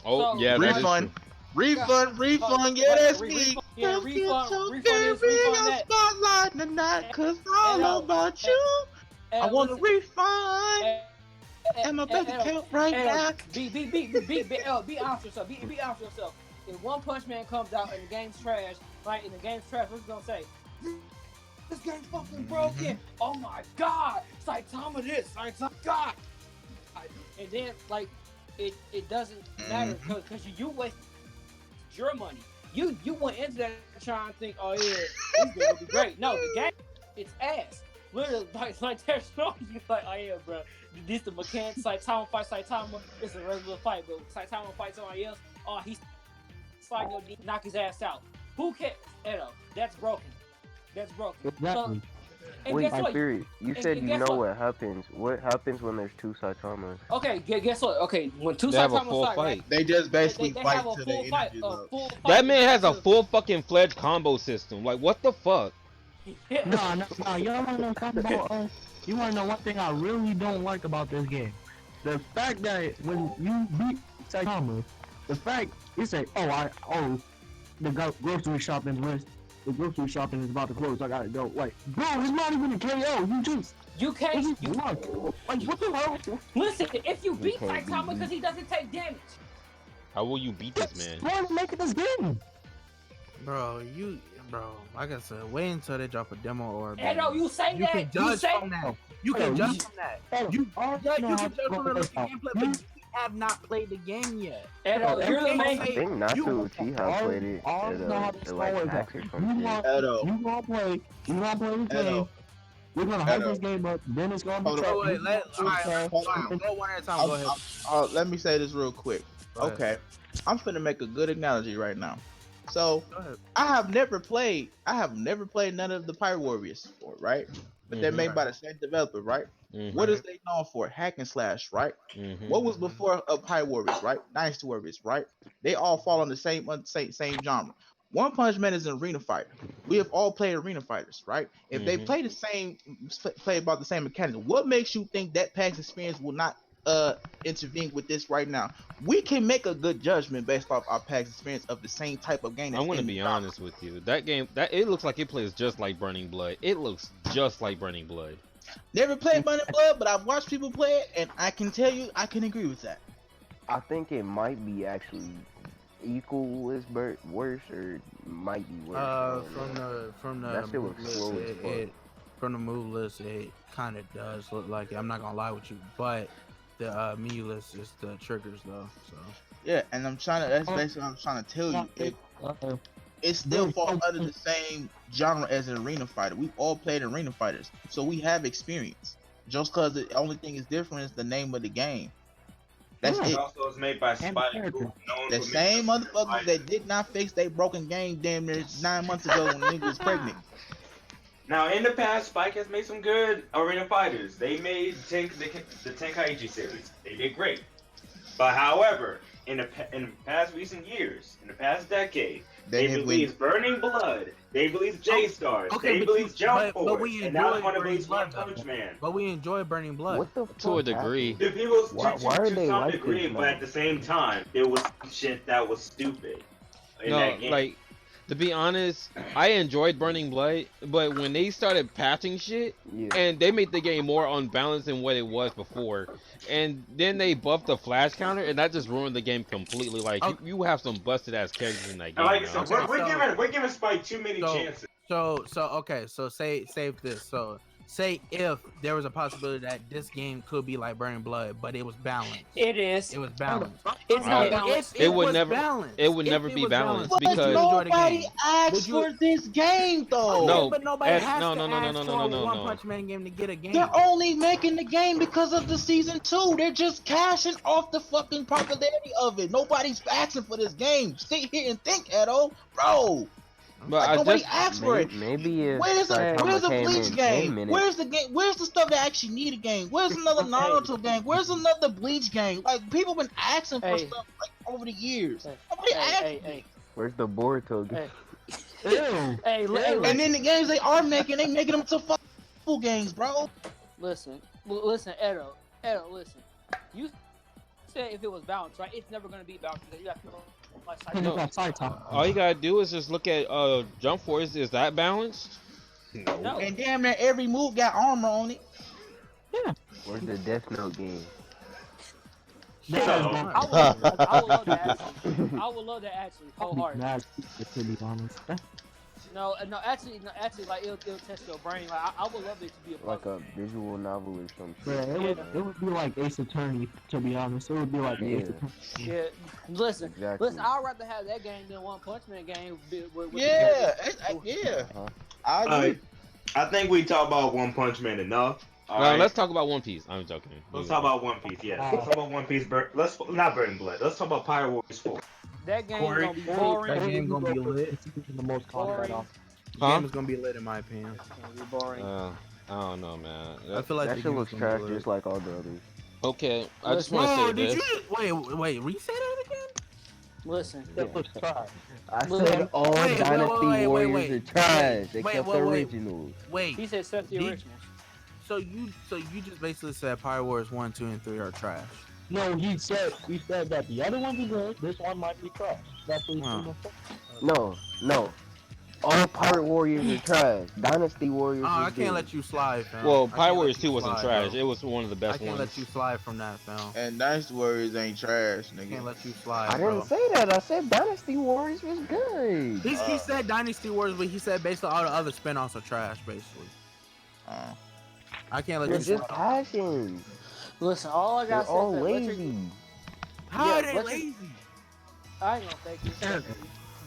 Oh, so, yeah, refund. Yeah, that's me. Refund that. Spotlight tonight, cause all about you. I want a refund. And my bank account right back. Be honest with yourself. Be honest with yourself. If One Punch Man comes out and the game's trash, right? And the game's trash, what's he gonna say? This game's fucking broken. Oh my god. Saitama this. Saitama god. And then like it doesn't matter because you waste your money. You went into that trying to think, oh yeah, this game will be great. No, the game, it's ass. literally, like they're showing you, like, oh yeah, bro, this the mechanic. Saitama fights Saitama. It's a regular fight, but Saitama fights somebody else. Oh, he's sliding your knee, knock his ass out. Who cares? Edo, that's broken. That's broken. Exactly. And Wait, guess I'm what? serious. You And- said and you guess know what? what happens. What happens when there's two Saitamas? Okay, guess what? Okay, when two They have a Saitamas full fight, right? fight. They just basically They fight have a to full their fight. energies A up. full fight. That man has a until- full fucking fledged combo system. Like, what the fuck? Yeah. No. Y'all wanna know something about us? You wanna know one thing I really don't like about this game? The fact that when you beat Saitama, the fact you say, the grocery shopping list, the grocery shopping is about to close. I gotta go. Like, bro, it's not even a KO. You can't. It's just luck. Like, what the hell? Listen, if you beat can't beat Saitama me. because he doesn't take damage. How will you beat this man? Why are you making this game? Bro, like I said, wait until they drop a demo or a Edo, you say you that. can You judge say from that. You can judge from that. You can judge from the look of gameplay, but you have not played the game yet. Edo, you're the I main. think Natsu Uchiha played it all at know how this like story PAX or goes. some shit. Edo. You gonna play the game. Edo. We're gonna hype Edo. this game up. Then it's gonna be Hold on. trash. Oh, wait, alright, go one at a time. Go ahead. Let me say this real quick. Go ahead. Okay, I'm finna make a good analogy right now. So Go ahead. I have never played none of the Pirate Warriors before, right? But they're made by the same developer, right? Mhm. What is they known for? Hack and slash, right? Mhm. What was before of Pirate Warriors, right? Dynasty Warriors, right? They all fall on the same genre. One Punch Man is an arena fighter. We have all played arena fighters, right? If they Mhm. play about the same mechanics, what makes you think that PAX experience will not intervene with this right now? We can make a good judgment based off our PAX experience of the same type of game. I'm gonna in be the genre. honest with you. That game, it looks like it plays just like Burning Blood. It looks just like Burning Blood. Never played Burning Blood, but I've watched people play it, and I can tell you, I can agree with that. I think it might be actually equal as worse, or might be worse. I don't know. From the That shit was move list, slow as fuck. from the move list, it kind of does look like it. I'm not gonna lie with you, but the menu list is the triggers though. So Yeah, and that's basically what I'm trying to tell you. It still falls under the same genre as an arena fighter. We've all played arena fighters, so we have experience. Just because the only thing is different is the name of the game. That's It it. also was made by Spike, who's known The for same making motherfuckers that did not fix their broken game damn near 9 months ago when the nigga was pregnant. Now, in the past, Spike has made some good arena fighters. They made the Tenkaichi series. They did great. But however, in the past recent years, in the past decade, they released Burning Blood. They released J-Stars. They released Jump Force. And now they want to release One Punch Man. But we enjoy Burning Blood. What the fuck To a degree. The people, Why are to they some like degree, this, but man? at the same time, there was shit that was stupid. In No, that game. like, to be honest, I enjoyed Burning Blood, but when they started patching shit, Yeah. and they made the game more unbalanced than what it was before, and then they buffed the flash counter, and that just ruined the game completely. Like, you have some busted ass characters in that game. Like I now. said, we're giving Spike too many chances. So okay, so save this. So say if there was a possibility that this game could be like Burning Blood, but it was balanced. It is. It was balanced. It's not Alright. balanced. If It would was never- balanced, it would if never it be was balanced would you because- enjoy the Nobody game? asked Would you- for this game though. No, but nobody as- has no, to no, no, ask no, no, for no, a no, One no. Punch Man game to get a game. They're only making the game because of the season 2. They're just cashing off the fucking popularity of it. Nobody's asking for this game. Sit here and think, Edo, bro. But Like, I nobody just asked for it. Maybe if Where's the Saitama came Bleach in 10 game? minutes. Where's the game? Where's the stuff that actually need a game? Where's another Naruto game? Where's another Bleach game? Like, people been asking for Hey. stuff like over the years. Hey. Nobody asked. Hey. Where's the Boruto game? Hey. Ew. Hey, And then the games they are making, they making them to full games, bro. listen, Edo, listen. You said if it was balanced, right? It's never gonna be balanced because you got people like And Saitama. you got Saitama. all you gotta do is just look at Jump Force. Is that balanced? No. And damn near every move got armor on it. Where's the Death Note game? That So, is I would love that actually. I would love that actually. Wholeheartedly. mad, to be honest. No, actually, like it'll test your brain. Like I would love it to be a Like puzzle. a visual novel or some But shit. it would be like Ace Attorney, to be honest. It would be like Yeah. Ace Attorney. Shit. Listen, Exactly. I'd rather have that game than One Punch Man game. With Yeah, yeah. Uh-huh. I agree. I think we talk about One Punch Man enough. All Well, right. let's talk about One Piece. I'm joking. Let's talk about One Piece. Yeah. Let's talk about One Piece. Let's not Burning Blood. Let's talk about Pirate Warriors 4. That game Corey? gonna be That boring. game gonna be lit. It's the most combat Boring. off. The Huh? game is gonna be lit in my opinion. It's gonna be boring. I don't know, man. I feel like That the shit game looks is gonna trash be lit. just like all the others. Okay, I just Listen. want to Bro, say did this. you just wait? Reset that again? Listen, That looks trash. I Well, said all wait, Dynasty wait, Warriors are trash, except the wait. originals. Wait. he said set the Did- originals. So you just basically said Pirate Wars 1, 2, and 3 are trash. No, he said that the other ones are good. This one might be trash. That's what he's Huh. gonna say. No. All Pirate Warriors are trash. Dynasty Warriors Oh, is I can't let you slide, fam. Well, I can't Pirate let Warriors you 2 wasn't slide, trash. bro. It was one of the I best can't ones. let you slide from that, fam. And Dynasty Warriors ain't trash, I nigga. can't let you slide, I bro. didn't say that. I said Dynasty Warriors was good. He said Dynasty Wars, but he said basically all the other spin-offs are trash, basically. Uh, I can't let It's you just slide. passions. Listen, all I They're got to all say is that Electric. lazy. How Yeah, are they Electric- lazy? I ain't gonna fake you. Aaron.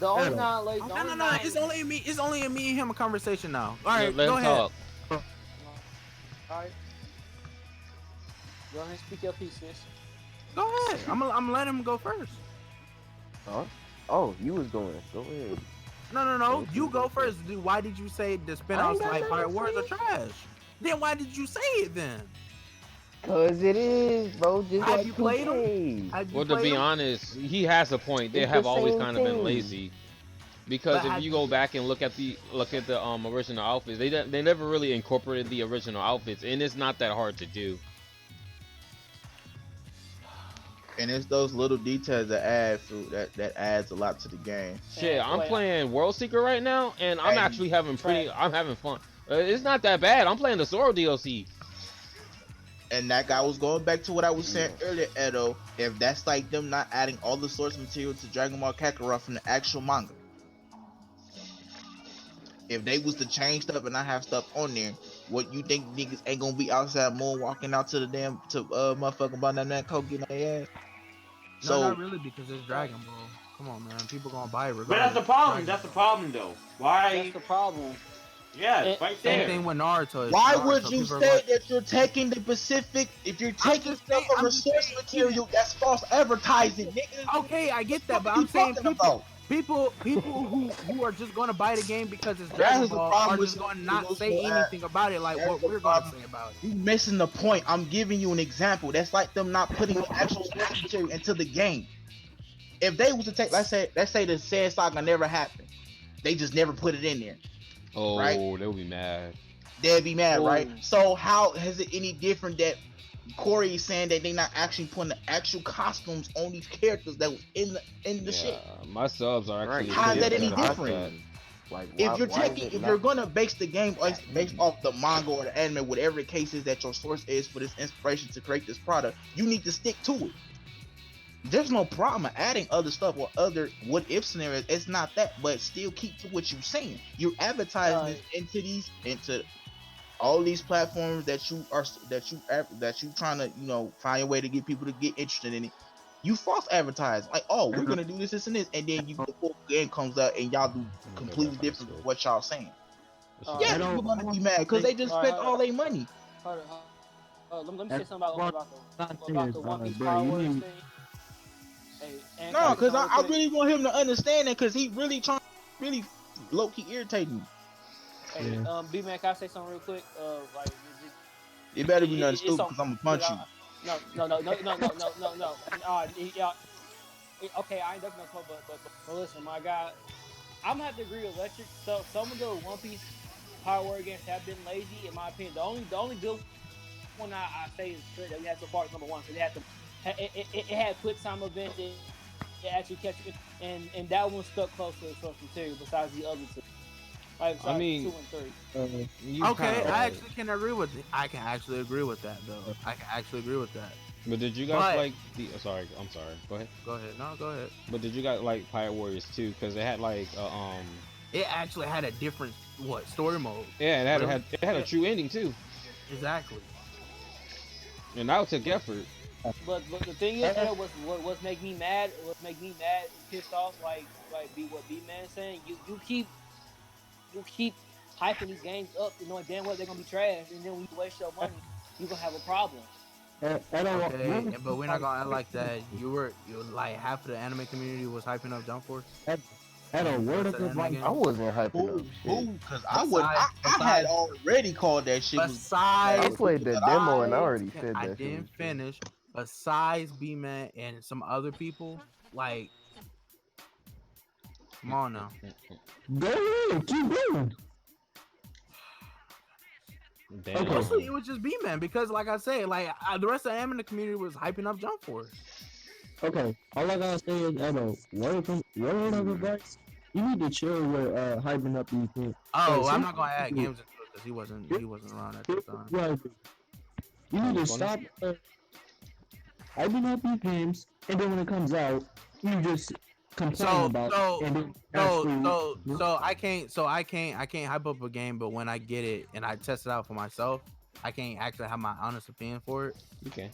The only Aaron. non-late. No. It's only me. It's only me and him a conversation now. All right, Let go him ahead. talk. Alright. Go ahead and speak your piece, sis. Go ahead. I'm letting him go first. Huh? Oh, you was going. Go ahead. No. You go first. Dude, why did you say the spin-offs got like nothing Pirate to Wars are say. trash? Then why did you say it then? Cause it is, bro. Just Have like you played 2K. Have you Well, to played be them? honest, he has a point. They It's have the always same kind of been thing. lazy. Because But if have you you- go back and look at the original outfits, they never really incorporated the original outfits, and it's not that hard to do. and it's those little details that add food that adds a lot to the game. Shit, Yeah, I'm wait, playing World Seeker right now, and I'm Hey, actually having I'm having fun. It's not that bad. I'm playing the Zoro DLC. And that guy was going back to what I was saying earlier, Edo. If that's like them not adding all the source material to Dragon Ball Kakarot from the actual manga, if they was to change stuff and not have stuff on there, what you think niggas ain't gonna be outside moonwalking out to the damn motherfucking banana coke getting their ass? No, So not really, because it's Dragon Ball. Come on, man. People gonna buy it regardless. But that's the problem. Dragon That's the Ball. problem, though. Why? That's the problem. Yeah, It- right Same there. thing with Naruto. It's why Naruto. would you People are say going- that you're taking the Pacific? If you're taking just stuff saying- from I'm a just source saying- material, that's false advertising, nigga. Okay, I get that, What but are you I'm saying talking people, about? people who are just gonna buy the game because it's That Dragon is the Ball problem are with just gonna some not people say who anything about it like That's what the we're gonna problem. say about it. You missing the point. I'm giving you an example. That's like them not putting the actual source material into the game. If they was to take, let's say the said saga never happened, they just never put it in there. Oh, Right. they'll be mad. They'd be mad, right? Ooh. So how is it any different that Corey is saying that they not actually putting the actual costumes on these characters that was in the shit? My subs are actually. How is that any like different? Like, If you're why is taking, it if not- you're gonna base the game based off the manga or the anime, whatever the case is that your source is for this inspiration to create this product, you need to stick to it. There's no problem adding other stuff or other what if scenarios. It's not that, but still keep to what you're saying. You're advertising this into all these platforms that you trying to find a way to get people to get interested in it. You false advertise like, oh, we're gonna do this and this, and then the full game comes out and y'all do completely different from what y'all saying. Yeah, I don't- people gonna be mad because they just spent all their money. Hold on. Let me say something about the One Piece bro, Power you Wars need- thing. Hey, and No, can I because say I something real really want him to understand it because he really trying really low key irritating me. quick? Hey, B-Man, can I say something real quick? Like, It better be nothing it's stupid so- because I'm gonna punch you. No. Okay, I ain't ducking no cold, but listen, my guy, I'm gonna have to agree with Electric. So some of the One Piece Power War games have been lazy, in my opinion. The only good one I say is good that we had so far is number one, because it had quick time events. It actually kept it, and that one stuck close to the source material. Besides the other two, like I mean, 2 and 3. You Okay, kinda I right. actually can agree with it. I can actually agree with that though. I can actually agree with that. But did you guys But- like the? Sorry, I'm sorry. Go ahead. Go ahead. No, go ahead. But did you guys like Pirate Warriors 2? Because it had like It actually had a different story mode. yeah, it had Really? it had a true ending too, Exactly. and that took effort. But the thing is, what make me mad, pissed off, like what B-Man saying, you keep hyping these games up and knowing damn well they're gonna be trash, and then when you waste your money, you gonna have a problem. Okay, but we're not gonna act like that. You like half of the anime community was hyping up Jump Force. At a And word rest of the anime advice, games? I wasn't hyping up shit. Because Besides- I had already called that shit. I Besides, played the demo and I already said I that shit didn't was trash. finish. Besides B-Man and some other people, like, come on now. go ahead, keep going. Damn. Okay. Mostly it was just B-Man because, like I said, like the rest of the anime community was hyping up Jump Force. Okay, all I gotta say is, I know, word of advice, you need to chill with hyping up these things. Oh, Like, I'm not gonna add games into it because he wasn't around at the time. Right. You need to stop hyping up these games, and then when it comes out, you just complain about it. And then So I can't hype up a game, but when I get it and I test it out for myself, I can't actually have my honest opinion for it. Okay.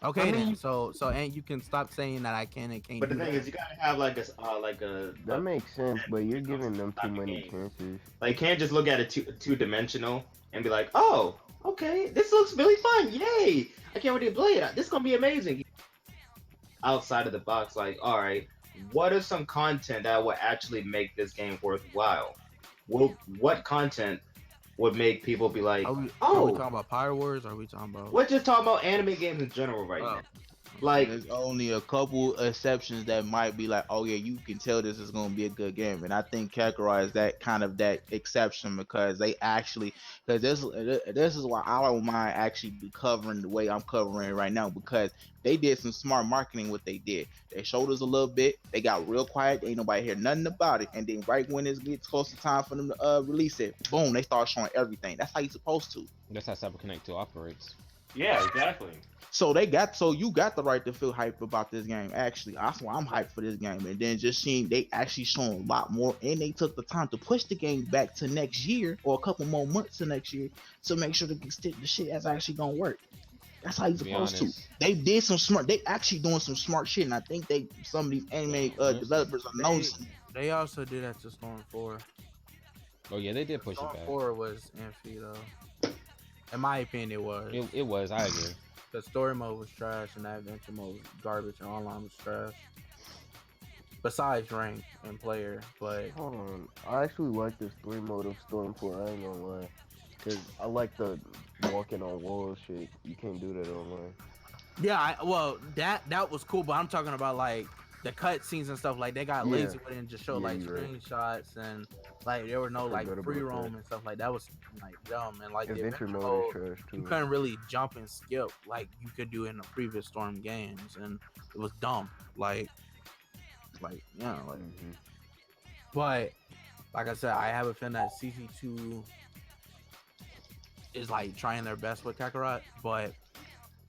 Okay, then. So and you can stop saying that I can and can't. But the do thing that. is, you gotta have like a. That makes sense, but you're giving them too many chances. Like, you can't just look at it two-dimensional and be like, oh, okay, this looks really fun, yay! I can't wait to play it. This is gonna be amazing. Outside of the box, like, all right, what is some content that would actually make this game worthwhile? What content would make people be like, Are we oh, talking about Pyre Wars? Or are we talking about? we're just talking about anime games in general right now. Like, There's only a couple exceptions that might be like, oh yeah, you can tell this is gonna be a good game, and I think Kakarot is that exception because they actually, because this is why I don't mind actually be covering the way I'm covering it right now, because they did some smart marketing. What they did, they showed us a little bit, they got real quiet, ain't nobody hear nothing about it, and then right when it gets close to time for them to release it, boom, they start showing everything. That's how you're supposed to. That's how CyberConnect 2 operates. yeah, exactly. So you got the right to feel hype about this game. Actually, that's why I'm hyped for this game. And then just seeing they actually showing a lot more, and they took the time to push the game back to next year or a couple more months to next year to make sure the shit is actually gonna work. That's how you're supposed to. They did some smart. They actually doing some smart shit, and I think some of these anime developers are noticing. They also did that to Storm 4. Oh yeah, they did push Storm it back. 4 was iffy though. In my opinion, it was. It was. I agree. The story mode was trash, and that adventure mode was garbage, and online was trash. Besides rank and player, but Hold on, I actually like the story mode of Storm 4. I ain't gonna lie, cause I like the walking on walls shit. You can't do that online. yeah, that was cool. But I'm talking about like the cutscenes and stuff. Like they got lazy with it and just showed like you're right. screenshots and like there were no like Forgot about free roam that. and stuff like that. Was like dumb and like the Adventure adventure mode mode, is trash too. you couldn't really jump and skip like you could do in the previous Storm games, and it was dumb. Like yeah, like. But like I said, I have a feeling that CC2 is like trying their best with Kakarot, but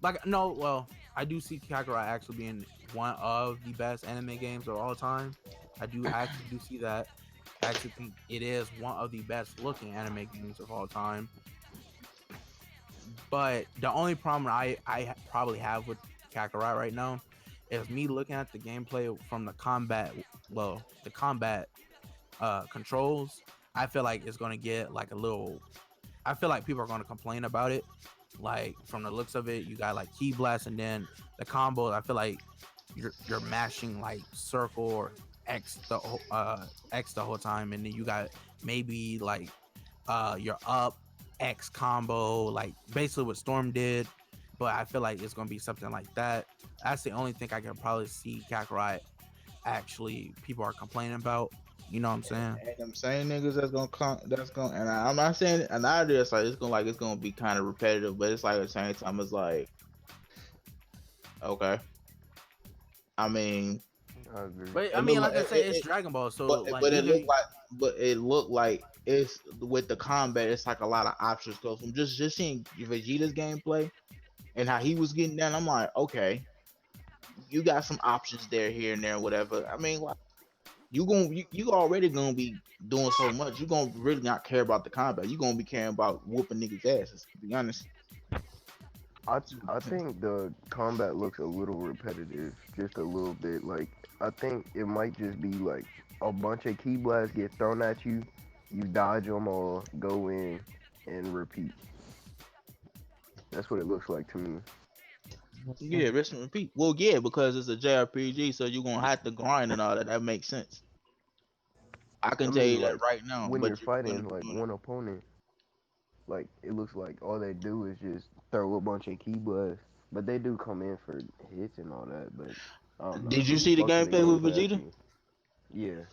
like no, well, I do see Kakarot actually being one of the best anime games of all time. I actually do see that. I actually think it is one of the best looking anime games of all time. But the only problem I probably have with Kakarot right now is me looking at the gameplay from the combat controls. I feel like it's gonna get like a little. I feel like people are gonna complain about it. Like from the looks of it, you got like key blast, and then the combos. I feel like you're mashing like circle or X the whole time, and then you got maybe like your up X combo, like basically what Storm did. But I feel like it's gonna be something like that. That's the only thing I can probably see Kakarot actually people are complaining about. You know what I'm saying? And them same niggas and I'm not saying, and I just like it's gonna be kind of repetitive, but it's like at the same time it's like, okay. I mean, I agree. But I mean, like I said, it's Dragon Ball, so but it looked like it's with the combat, it's like a lot of options. Go from just seeing Vegeta's gameplay and how he was getting down. I'm like, okay, you got some options there, here and there, whatever. I mean, like, you already gonna be doing so much. You gonna really not care about the combat. You gonna be caring about whooping niggas' asses. To be honest. I think the combat looks a little repetitive, just a little bit. Like I think it might just be like a bunch of key blasts get thrown at you, You dodge them all, go in, and repeat. That's what it looks like to me. Yeah, rinse and repeat. Well, yeah, because it's a JRPG, so you're gonna have to grind and all that. That makes sense. I I can tell mean, you like that right now. when you're But you're gonna fighting be like doing one opponent, like it looks like all they do is just throw a bunch of key blasts, but they do come in for hits and all that. But I don't it. know. Did you see the Most of the gameplay with gameplay I Vegeta? see. Yeah,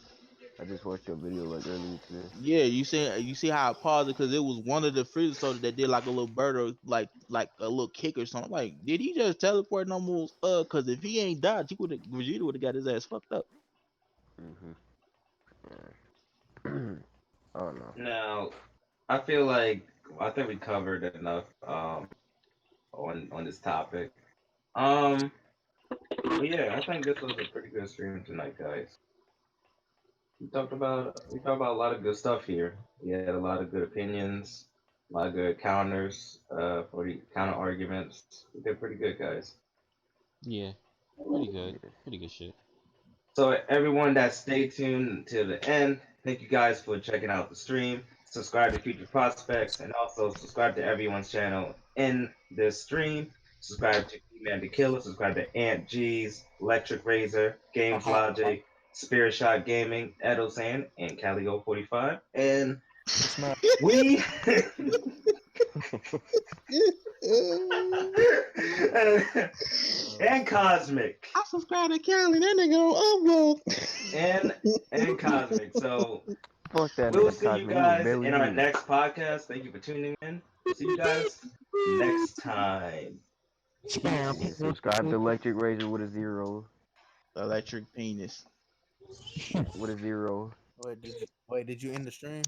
I just watched a video like earlier today. Yeah, you see how I paused it because it was one of the freezer soldiers that did like a little bird or like a little kick or something. Like, did he just teleport no moves? Cause if he ain't died, Vegeta would have got his ass fucked up. Mhm. Yeah. I don't know. Now, I feel like I think we covered enough on this topic. Um, but yeah, I think this was a pretty good stream tonight, guys. We talked about a lot of good stuff here. We had a lot of good opinions, a lot of good counters, for the counter arguments. We did pretty good, guys. Yeah, pretty good. Yeah. Pretty good shit. So everyone that stayed tuned until the end, thank you guys for checking out the stream. Subscribe to Future Prospects and also subscribe to everyone's channel in this stream. Subscribe to Man the Killer, subscribe to Aunt G's, Electric Razor, Games Logic, Spirit Shot Gaming, Edosan, and Calio 45. And we and Cosmic. I subscribe to Cali. That nigga on upload. And Cosmic. So Fuck that we'll nigga see you Cosmo. He was guys barely in our here. next podcast. Thank you for tuning in. See you guys next time. Yeah, subscribe to Electric Razor with a 0. Electric penis. With a 0. Wait, did you end the stream?